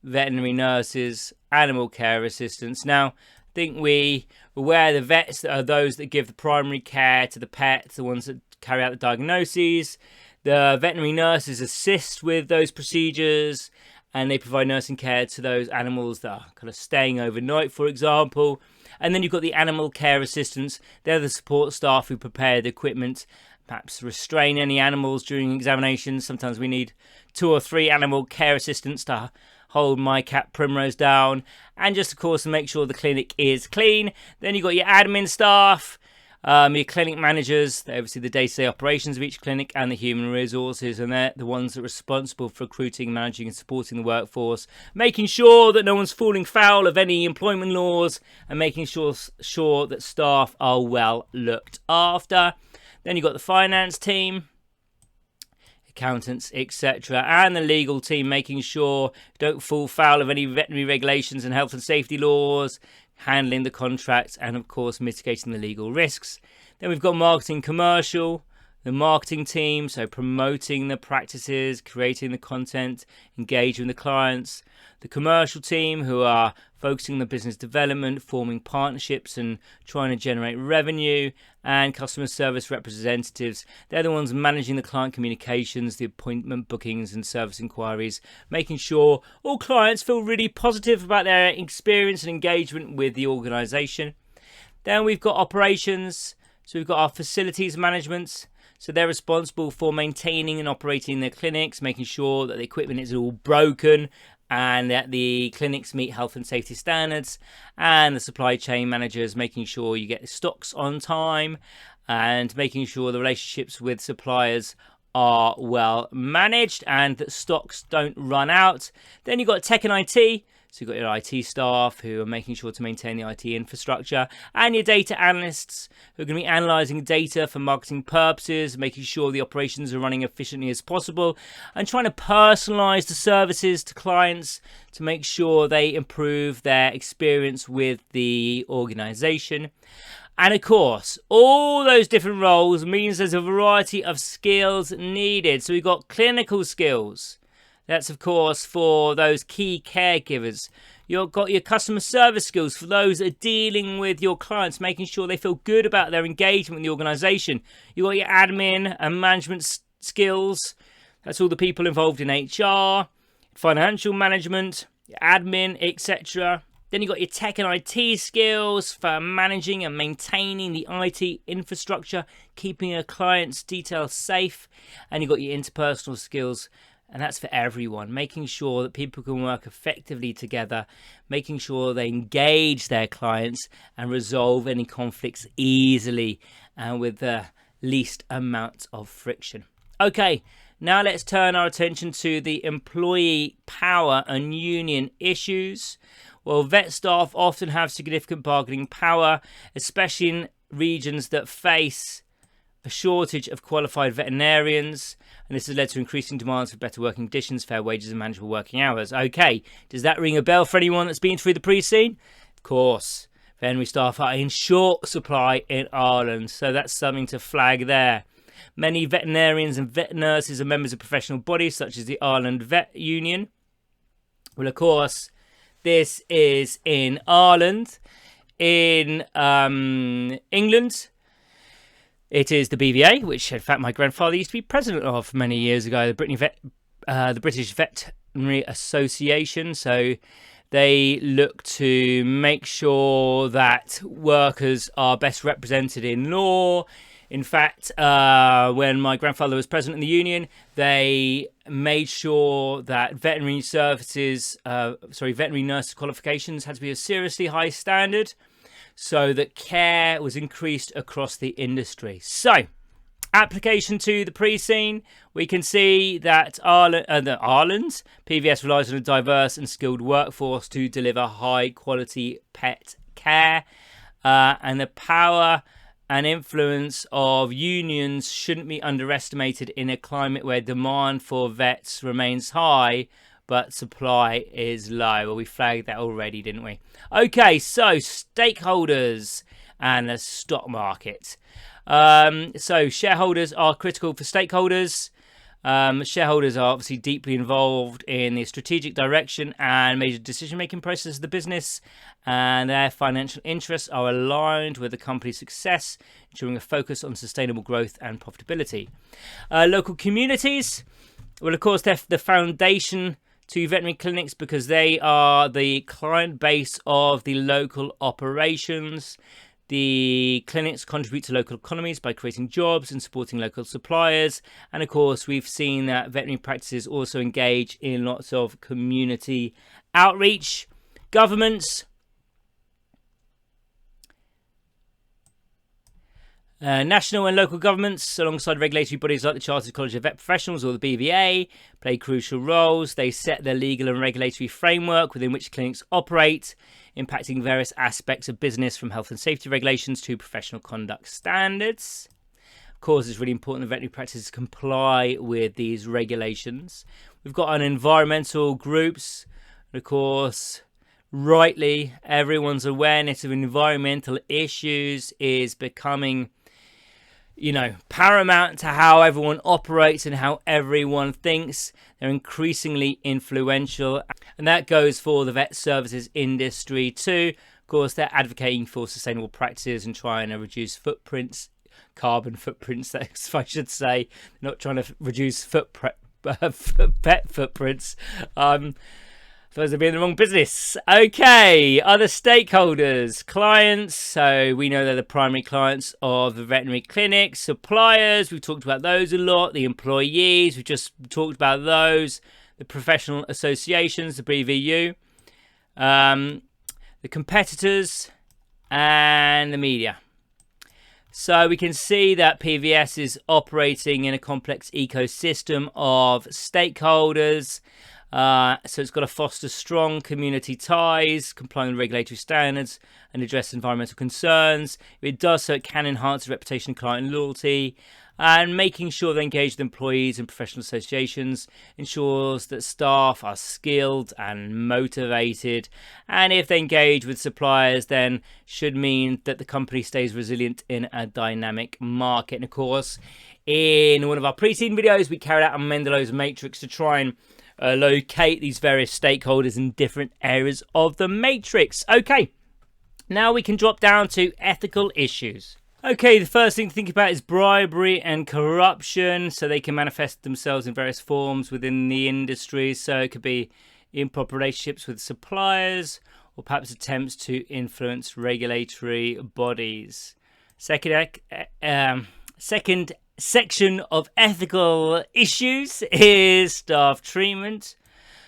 veterinary nurses, animal care assistants. Now, I think we're aware the vets are those that give the primary care to the pets, the ones that carry out the diagnoses. The veterinary nurses assist with those procedures, and they provide nursing care to those animals that are kind of staying overnight, for example. And then you've got the animal care assistants. They're the support staff who prepare the equipment, perhaps restrain any animals during examinations. Sometimes we need 2 or 3 animal care assistants to hold my cat Primrose down, and just of course to make sure the clinic is clean. Then you've got your admin staff, your clinic managers. They oversee the day-to-day operations of each clinic, and the human resources, and they're the ones that are responsible for recruiting, managing and supporting the workforce, making sure that no one's falling foul of any employment laws, and making sure that staff are well looked after. Then you've got the finance team, accountants, etc., and the legal team, making sure you don't fall foul of any veterinary regulations and health and safety laws, handling the contracts, and of course mitigating the legal risks. Then we've got marketing commercial, the marketing team, so promoting the practices, creating the content, engaging the clients. The commercial team, who are focusing on the business development, forming partnerships and trying to generate revenue. And customer service representatives, they're the ones managing the client communications, the appointment bookings and service inquiries, making sure all clients feel really positive about their experience and engagement with the organisation. Then we've got operations, so we've got our facilities management. So they're responsible for maintaining and operating their clinics, making sure that the equipment is all broken and that the clinics meet health and safety standards. And the supply chain managers, making sure you get the stocks on time and making sure the relationships with suppliers are well managed and that stocks don't run out. Then you've got tech and IT. So you've got your IT staff who are making sure to maintain the IT infrastructure, and your data analysts who are going to be analysing data for marketing purposes, making sure the operations are running efficiently as possible, and trying to personalise the services to clients to make sure they improve their experience with the organisation. And of course, all those different roles means there's a variety of skills needed. So we've got clinical skills. That's, of course, for those key caregivers. You've got your customer service skills for those that are dealing with your clients, making sure they feel good about their engagement with the organisation. You've got your admin and management skills. That's all the people involved in HR, financial management, your admin, etc. Then you've got your tech and IT skills for managing and maintaining the IT infrastructure, keeping your clients' details safe. And you've got your interpersonal skills. And that's for everyone, making sure that people can work effectively together, making sure they engage their clients and resolve any conflicts easily and with the least amount of friction. Okay, now let's turn our attention to the employee power and union issues. Well, vet staff often have significant bargaining power, especially in regions that face a shortage of qualified veterinarians, and this has led to increasing demands for better working conditions, fair wages and manageable working hours. Okay, does that ring a bell for anyone that's been through the pre-scene? Of course, veterinary staff are in short supply in Ireland, so that's something to flag there. Many veterinarians and vet nurses are members of professional bodies such as the Ireland Vet Union. Well, of course, this is in Ireland. In England, it is the BVA, which in fact my grandfather used to be president of many years ago, the British Veterinary Association. So they look to make sure that workers are best represented in law. In fact, when my grandfather was president of the union, they made sure that veterinary nurse qualifications had to be a seriously high standard, so that care was increased across the industry. So, application to the pre-scene, we can see that Ireland's PVS relies on a diverse and skilled workforce to deliver high-quality pet care, and the power and influence of unions shouldn't be underestimated in a climate where demand for vets remains high, but supply is low. Well, we flagged that already, didn't we? Okay, so stakeholders and the stock market. So shareholders are critical for stakeholders. Shareholders are obviously deeply involved in the strategic direction and major decision-making process of the business, and their financial interests are aligned with the company's success, ensuring a focus on sustainable growth and profitability. Local communities, well, of course, they're the foundation to veterinary clinics because they are the client base of the local operations. The clinics contribute to local economies by creating jobs and supporting local suppliers. And of course, we've seen that veterinary practices also engage in lots of community outreach. Governments, national and local governments, alongside regulatory bodies like the Chartered College of Vet Professionals or the BVA, play crucial roles. They set the legal and regulatory framework within which clinics operate, impacting various aspects of business from health and safety regulations to professional conduct standards. Of course, it's really important that veterinary practices comply with these regulations. We've got on environmental groups, and of course, rightly, everyone's awareness of environmental issues is becoming, paramount to how everyone operates and how everyone thinks. They're increasingly influential, and that goes for the vet services industry too. Of course, they're advocating for sustainable practices and trying to reduce carbon footprints, I should say. Not trying to reduce pet footprints. Suppose they'd be in the wrong business. Okay, other stakeholders, clients. So we know they're the primary clients of the veterinary clinics. Suppliers, we've talked about those a lot. The employees, we've just talked about those. The professional associations, the BVU. The competitors and the media. So we can see that PVS is operating in a complex ecosystem of stakeholders. So it's got to foster strong community ties, comply with regulatory standards, and address environmental concerns. If it does so, it can enhance the reputation of client loyalty, and making sure they engage with employees and professional associations ensures that staff are skilled and motivated. And if they engage with suppliers, then should mean that the company stays resilient in a dynamic market. And of course, in one of our pre-seed videos, we carried out a Mendelow's matrix to try and locate these various stakeholders in different areas of the matrix. Okay, now we can drop down to ethical issues. Okay, the first thing to think about is bribery and corruption. So they can manifest themselves in various forms within the industry. So it could be improper relationships with suppliers, or perhaps attempts to influence regulatory bodies. Second section of ethical issues is staff treatment.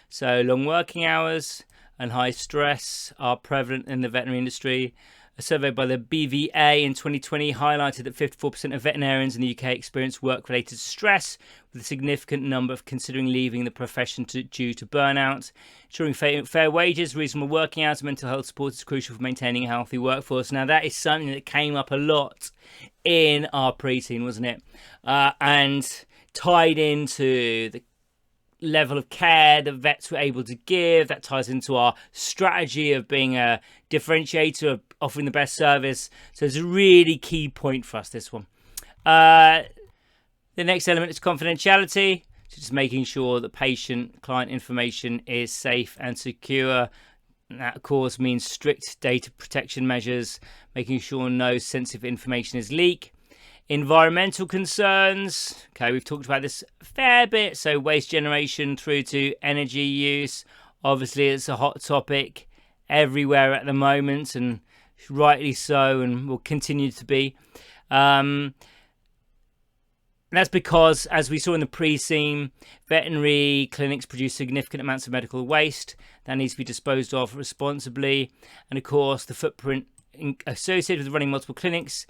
So long working hours and high stress are prevalent in the veterinary industry. A survey by the BVA in 2020 highlighted that 54% of veterinarians in the UK experience work-related stress, with a significant number of considering leaving the profession due to burnout. Ensuring fair wages, reasonable working hours, and mental health support is crucial for maintaining a healthy workforce. Now, that is something that came up a lot in our pre-teen, wasn't it? And tied into the level of care that vets were able to give. That ties into our strategy of being a differentiator, of offering the best service. So it's a really key point for us, this one. The next element is confidentiality. So just making sure that patient-client information is safe and secure. And that, of course, means strict data protection measures, making sure no sensitive information is leaked. Environmental concerns. Okay, we've talked about this a fair bit. So waste generation through to energy use. Obviously, it's a hot topic everywhere at the moment, and rightly so, and will continue to be. That's because, as we saw in the pre-scene, veterinary clinics produce significant amounts of medical waste that needs to be disposed of responsibly. And of course, the footprint associated with running multiple clinics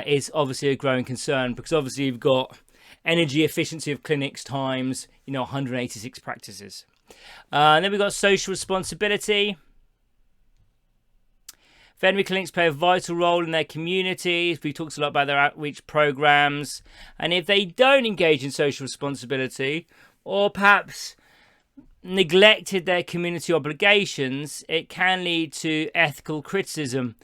is obviously a growing concern, because obviously you've got energy efficiency of clinics times 186 practices. And then we've got social responsibility. Veterinary clinics play a vital role in their communities. We talked a lot about their outreach programs, and if they don't engage in social responsibility, or perhaps neglected their community obligations, it can lead to ethical criticism.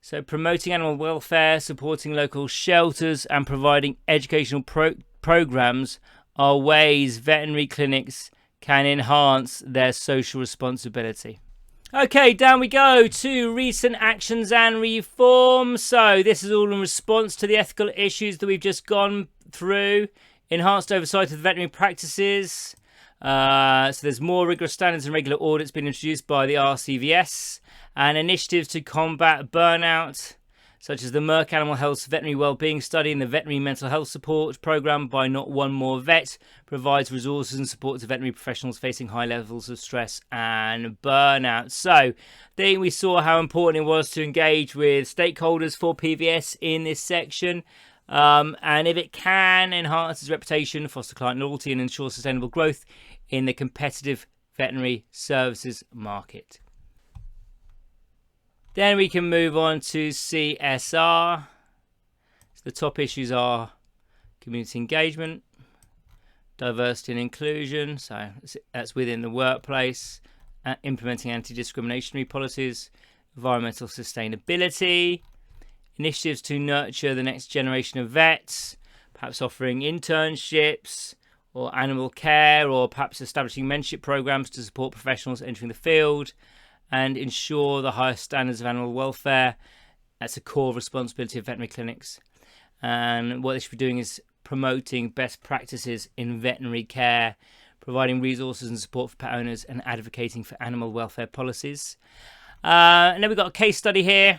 So promoting animal welfare, supporting local shelters and providing educational programs are ways veterinary clinics can enhance their social responsibility. Okay, down we go to recent actions and reforms. So this is all in response to the ethical issues that we've just gone through. Enhanced oversight of veterinary practices. So there's more rigorous standards and regular audits being introduced by the RCVS, and initiatives to combat burnout, such as the Merck Animal Health Veterinary Wellbeing Study and the Veterinary Mental Health Support Program by Not One More Vet, provides resources and support to veterinary professionals facing high levels of stress and burnout. So I think we saw how important it was to engage with stakeholders for PVS in this section. And if it can enhance its reputation, foster client loyalty, and ensure sustainable growth in the competitive veterinary services market. Then we can move on to CSR. So the top issues are community engagement, diversity and inclusion, so that's within the workplace, implementing anti-discriminatory policies, environmental sustainability, initiatives to nurture the next generation of vets, perhaps offering internships or animal care, or perhaps establishing mentorship programs to support professionals entering the field and ensure the highest standards of animal welfare. That's a core responsibility of veterinary clinics. And what they should be doing is promoting best practices in veterinary care, providing resources and support for pet owners, and advocating for animal welfare policies. And then we've got a case study here.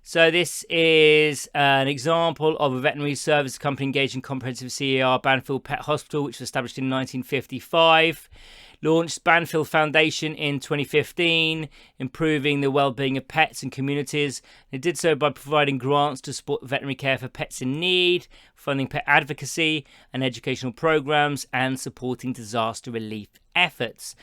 So this is an example of a veterinary service company engaged in comprehensive CER, Banfield Pet Hospital, which was established in 1955. Launched Banfield Foundation in 2015, improving the well-being of pets and communities. It did so by providing grants to support veterinary care for pets in need, funding pet advocacy and educational programs, and supporting disaster relief efforts.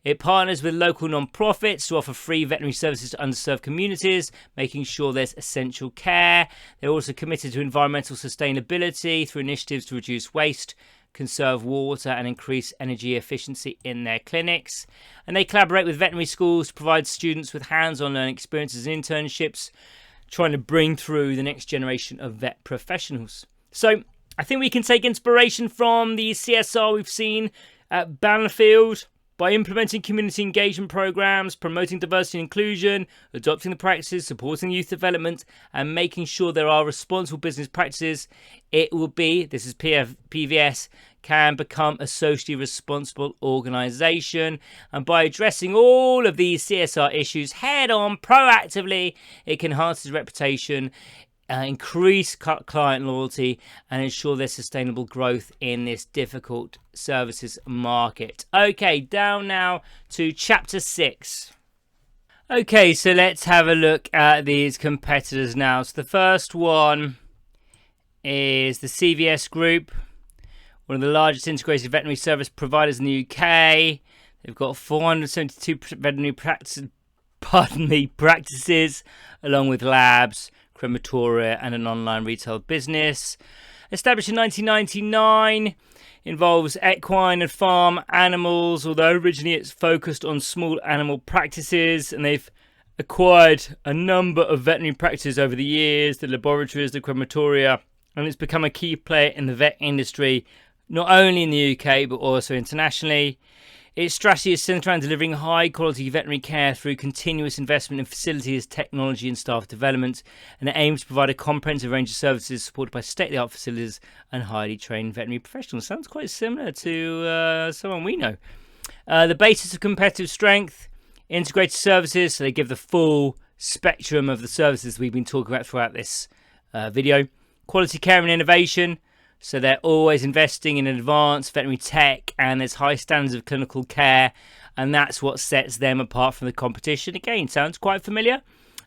It partners with local non-profits to offer free veterinary services to underserved communities, making sure there's essential care. They're also committed to environmental sustainability through initiatives to reduce waste, conserve water, and increase energy efficiency in their clinics. And they collaborate with veterinary schools to provide students with hands-on learning experiences and internships, trying to bring through the next generation of vet professionals. So I think we can take inspiration from the CSR we've seen at Banfield by implementing community engagement programs, promoting diversity and inclusion, adopting the practices, supporting youth development, and making sure there are responsible business practices. It will be, this is PVS, can become a socially responsible organisation. And by addressing all of these CSR issues head on, proactively, it can enhance its reputation, increase client loyalty, and ensure there's sustainable growth in this difficult services market. Okay, down now to chapter 6. Okay, so let's have a look at these competitors now. So the first one is the CVS Group, one of the largest integrated veterinary service providers in the UK. They've got 472 veterinary practices, along with labs, crematoria, and an online retail business. Established in 1999, involves equine and farm animals, although originally it's focused on small animal practices, and they've acquired a number of veterinary practices over the years, the laboratories, the crematoria, and it's become a key player in the vet industry, not only in the UK but also internationally. Its strategy is centered around delivering high-quality veterinary care through continuous investment in facilities, technology, and staff development, and it aims to provide a comprehensive range of services supported by state-of-the-art facilities and highly trained veterinary professionals. Sounds quite similar to someone we know. The basis of competitive strength, integrated services, so they give the full spectrum of the services we've been talking about throughout this video. Quality care and innovation. So they're always investing in advanced veterinary tech, and there's high standards of clinical care, and that's what sets them apart from the competition. Again, sounds quite familiar.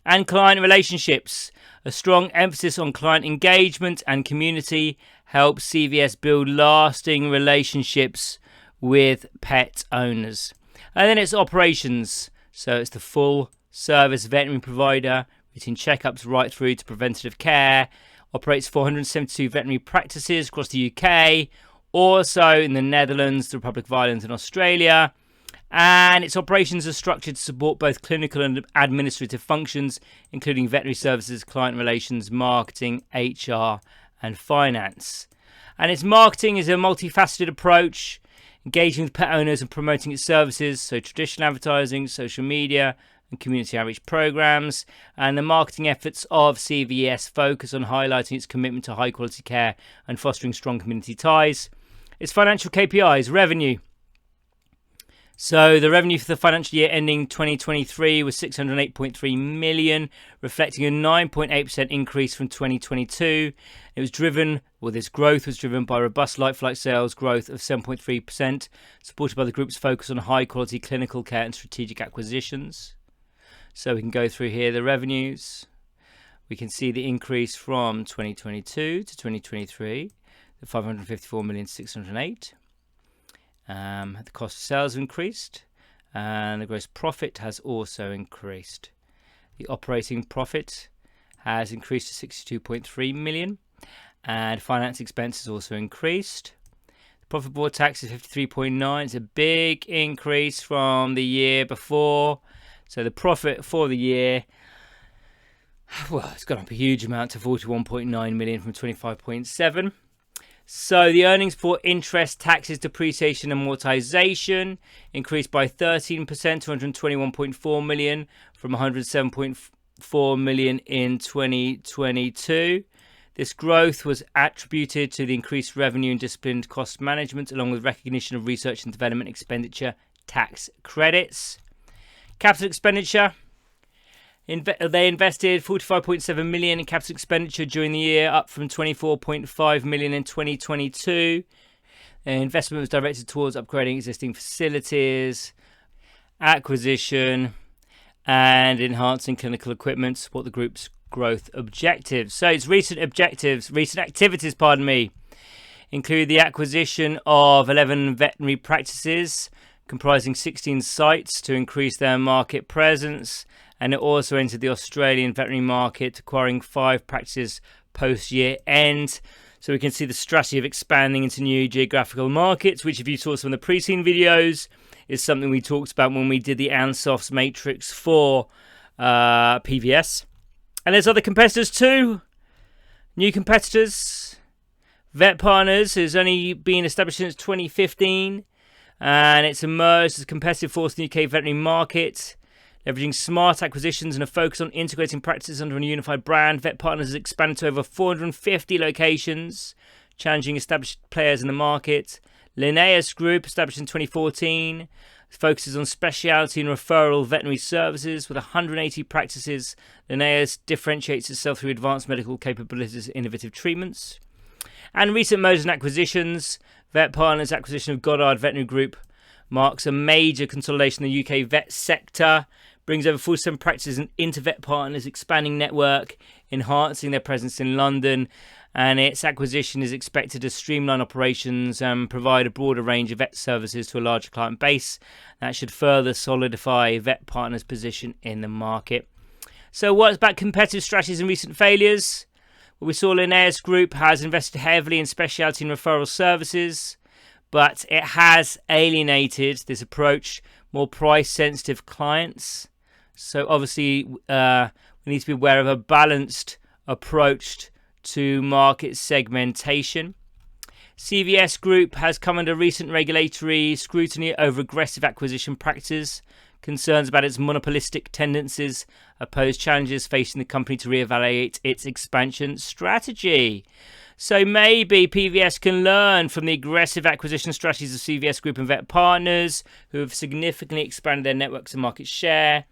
And client relationships. A strong emphasis on client engagement and community helps CVS build lasting relationships with pet owners. And then it's operations. So it's the full service veterinary provider, routine checkups right through to preventative care. Operates 472 veterinary practices across the UK, also in the Netherlands, the Republic of Ireland, and Australia. And its operations are structured to support both clinical and administrative functions, including veterinary services, client relations, marketing, HR, and finance. And its marketing is a multifaceted approach, engaging with pet owners and promoting its services, so traditional advertising, social media, and community outreach programs. And the marketing efforts of CVS focus on highlighting its commitment to high quality care and fostering strong community ties. Its financial KPIs, revenue. So the revenue for the financial year ending 2023 was 608.3 million, reflecting a 9.8% increase from 2022. It was driven, this growth was driven by robust like-for-like sales growth of 7.3%, supported by the group's focus on high-quality clinical care and strategic acquisitions. So we can go through here the revenues. We can see the increase from 2022 to 2023, the 554,608,000. The cost of sales increased, and the gross profit has also increased. The operating profit has increased to 62.3 million, and finance expenses also increased. The profit before tax is 53.9. It's a big increase from the year before. So the profit for the year, well, it's gone up a huge amount to 41.9 million from 25.7. So the earnings before interest, taxes, depreciation and amortization increased by 13% to 121.4 million from 107.4 million in 2022. This growth was attributed to the increased revenue and disciplined cost management, along with recognition of research and development expenditure tax credits. Capital expenditure. They invested 45.7 million in capital expenditure during the year, up from 24.5 million in 2022. The investment was directed towards upgrading existing facilities, acquisition, and enhancing clinical equipment to support the group's growth objectives. So its recent activities, include the acquisition of 11 veterinary practices, comprising 16 sites to increase their market presence. And it also entered the Australian veterinary market, acquiring 5 practices post-year end. So we can see the strategy of expanding into new geographical markets, which if you saw some of the pre-seen videos, is something we talked about when we did the Ansoff's matrix for PVS. And there's other competitors too. New competitors. Vet Partners has only been established since 2015. And it's emerged as a competitive force in the UK veterinary market. Leveraging smart acquisitions and a focus on integrating practices under a unified brand, Vet Partners has expanded to over 450 locations, challenging established players in the market. Linnaeus Group, established in 2014, focuses on specialty and referral veterinary services with 180 practices. Linnaeus differentiates itself through advanced medical capabilities and innovative treatments. And recent mergers and acquisitions. Vet Partners' acquisition of Goddard Veterinary Group marks a major consolidation in the UK vet sector, brings over 47 practices into Vet Partners' expanding network, enhancing their presence in London, and its acquisition is expected to streamline operations and provide a broader range of vet services to a larger client base. That should further solidify Vet Partners' position in the market. So what's about competitive strategies and recent failures? Well, we saw Linnaeus Group has invested heavily in specialty and referral services, but it has alienated this approach more price-sensitive clients. So obviously, we need to be aware of a balanced approach to market segmentation. CVS Group has come under recent regulatory scrutiny over aggressive acquisition practices. Concerns about its monopolistic tendencies pose challenges facing the company to reevaluate its expansion strategy. So maybe PVS can learn from the aggressive acquisition strategies of CVS Group and Vet Partners, who have significantly expanded their networks and market share.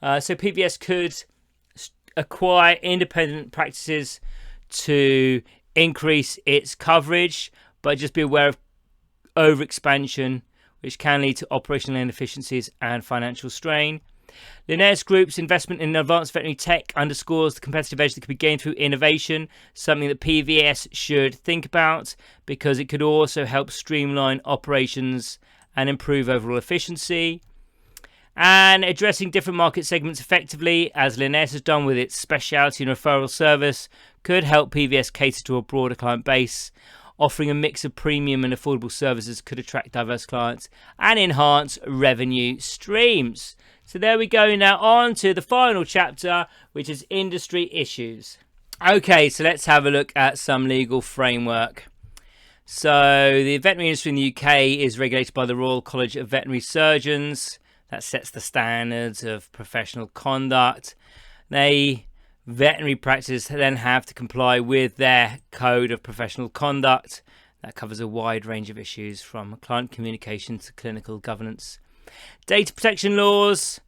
So PVS could acquire independent practices to increase its coverage, but just be aware of overexpansion, which can lead to operational inefficiencies and financial strain. Linnaeus Group's investment in advanced veterinary tech underscores the competitive edge that could be gained through innovation, something that PVS should think about, because it could also help streamline operations and improve overall efficiency. And addressing different market segments effectively, as Linnaeus has done with its specialty and referral service, could help PVS cater to a broader client base. offering a mix of premium and affordable services could attract diverse clients and enhance revenue streams. So there we go. Now on to the final chapter, which is industry issues. Okay, so let's have a look at some legal framework. So the veterinary industry in the UK is regulated by the Royal College of Veterinary Surgeons. That sets the standards of professional conduct. Veterinary practices then have to comply with their code of professional conduct. That covers a wide range of issues from client communication to clinical governance. Data protection laws.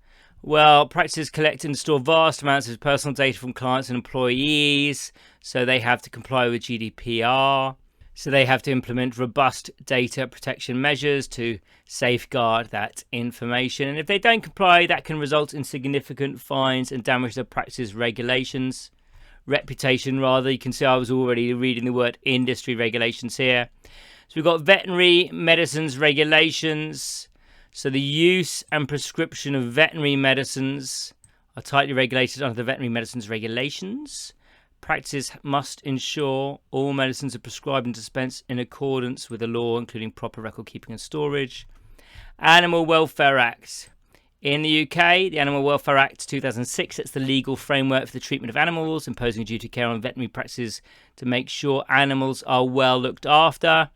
Well, practices collect and store vast amounts of personal data from clients and employees, so they have to comply with GDPR. So they have to implement robust data protection measures to safeguard that information. And if they don't comply, that can result in significant fines and damage their practice reputation. You can see I was already reading the word industry regulations here. So we've got veterinary medicines regulations. So the use and prescription of veterinary medicines are tightly regulated under the veterinary medicines regulations. Practices must ensure all medicines are prescribed and dispensed in accordance with the law, including proper record keeping and storage. Animal Welfare Act. In the UK, the Animal Welfare Act 2006 sets the legal framework for the treatment of animals, imposing a duty of care on veterinary practices to make sure animals are well looked after.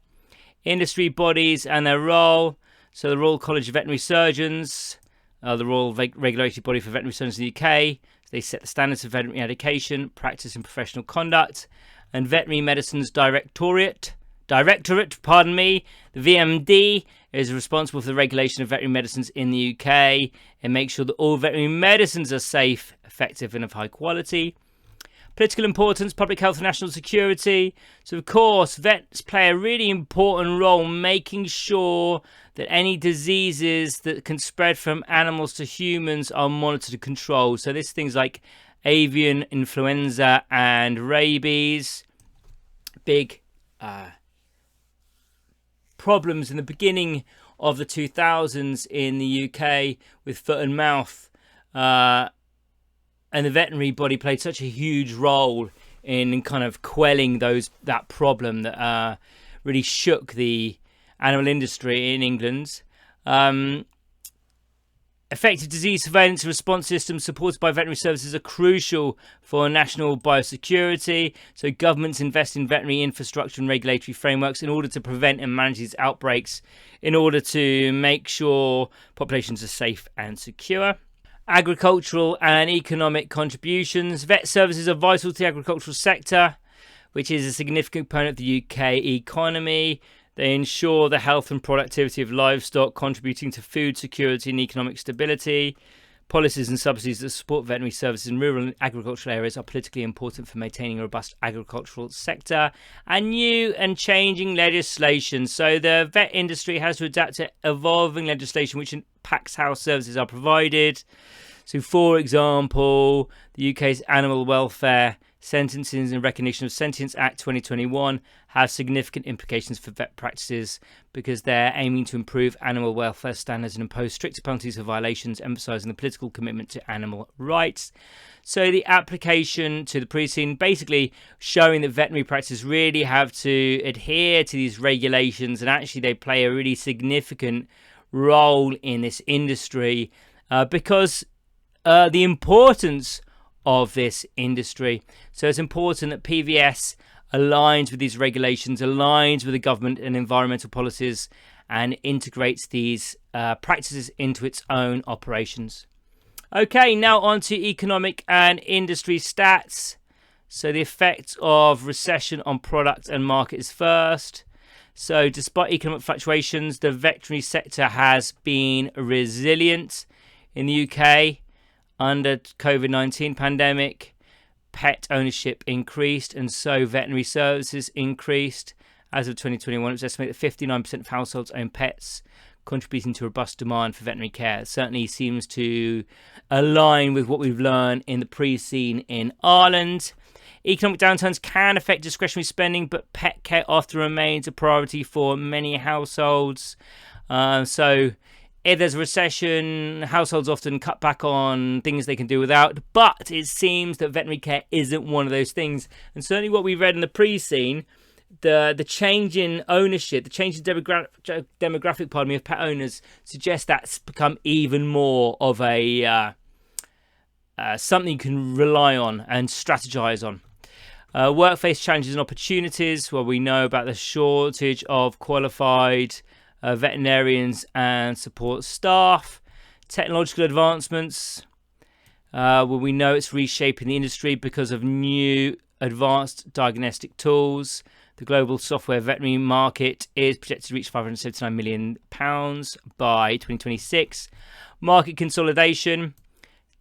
Industry bodies and their role. So the Royal College of Veterinary Surgeons, the Royal Regulatory Body for Veterinary Surgeons in the UK. They set the standards of veterinary education, practice and professional conduct. And Veterinary Medicines Directorate, the VMD, is responsible for the regulation of veterinary medicines in the UK and makes sure that all veterinary medicines are safe, effective and of high quality. Political importance, public health and national security. So, of course, vets play a really important role making sure that any diseases that can spread from animals to humans are monitored and controlled. So, this things like avian influenza and rabies. Big problems in the beginning of the 2000s in the UK with foot and mouth. And the veterinary body played such a huge role in kind of quelling that problem that really shook the animal industry in England. Effective disease surveillance and response systems supported by veterinary services are crucial for national biosecurity. So governments invest in veterinary infrastructure and regulatory frameworks in order to prevent and manage these outbreaks, in order to make sure populations are safe and secure. Agricultural and economic contributions. Vet services are vital to the agricultural sector, which is a significant component of the UK economy. They ensure the health and productivity of livestock, contributing to food security and economic stability. Policies and subsidies that support veterinary services in rural and agricultural areas are politically important for maintaining a robust agricultural sector. And new and changing legislation. So the vet industry has to adapt to evolving legislation which impacts how services are provided. So, for example, the UK's Animal Welfare Sentences and Recognition of Sentience Act 2021 has significant implications for vet practices because they're aiming to improve animal welfare standards and impose stricter penalties for violations, emphasising the political commitment to animal rights. So the application to the pre-scene basically showing that veterinary practices really have to adhere to these regulations, and actually they play a really significant role in this industry because the importance of this industry. So it's important that PVS aligns with these regulations, aligns with the government and environmental policies, and integrates these practices into its own operations. Okay, now on to economic and industry stats. So the effect of recession on product and market is first. So despite economic fluctuations, the veterinary sector has been resilient in the UK. Under COVID-19 pandemic, pet ownership increased and so veterinary services increased. As of 2021, it was estimated that 59% of households own pets, contributing to robust demand for veterinary care. It certainly seems to align with what we've learned in the pre-scene in Ireland. Economic downturns can affect discretionary spending, but pet care often remains a priority for many households. So if there's a recession, households often cut back on things they can do without, but it seems that veterinary care isn't one of those things. And certainly what we read in the pre-scene, the change in ownership, the change in demographic, of pet owners suggests that's become even more of a something you can rely on and strategize on. Workplace challenges and opportunities. Well, we know about the shortage of qualified veterinarians and support staff. Technological advancements. Well, we know it's reshaping the industry because of new advanced diagnostic tools. The global software veterinary market is projected to reach £579 million by 2026. Market consolidation.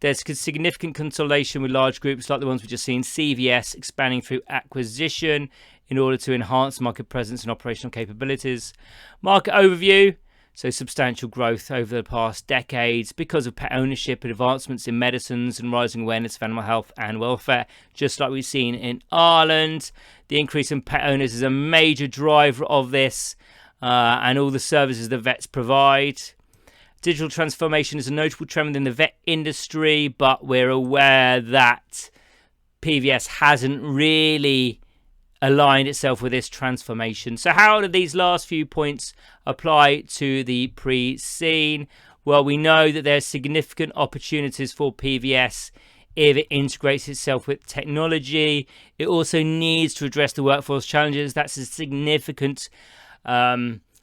There's significant consolidation with large groups like the ones we've just seen. CVS expanding through acquisition in order to enhance market presence and operational capabilities. Market overview. So substantial growth over the past decades because of pet ownership and advancements in medicines and rising awareness of animal health and welfare, just like we've seen in Ireland. The increase in pet owners is a major driver of this and all the services the vets provide. Digital transformation is a notable trend within the vet industry, but we're aware that PVS hasn't really aligned itself with this transformation. So how do these last few points apply to the pre-scene? Well, we know that there's significant opportunities for PVS if it integrates itself with technology. It also needs to address the workforce challenges. That's a significant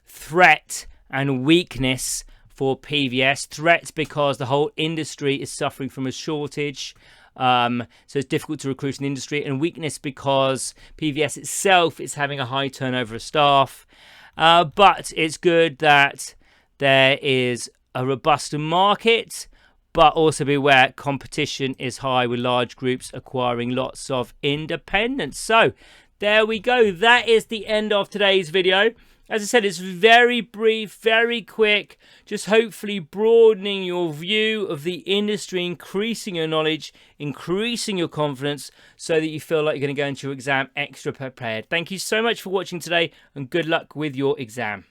threat and weakness for PVS. Threats because the whole industry is suffering from a shortage. So it's difficult to recruit in the industry, and weakness because PVS itself is having a high turnover of staff. But it's good that there is a robust market, but also be aware competition is high with large groups acquiring lots of independents. So there we go. That is the end of today's video. As I said, it's very brief, very quick, just hopefully broadening your view of the industry, increasing your knowledge, increasing your confidence so that you feel like you're going to go into your exam extra prepared. Thank you so much for watching today and good luck with your exam.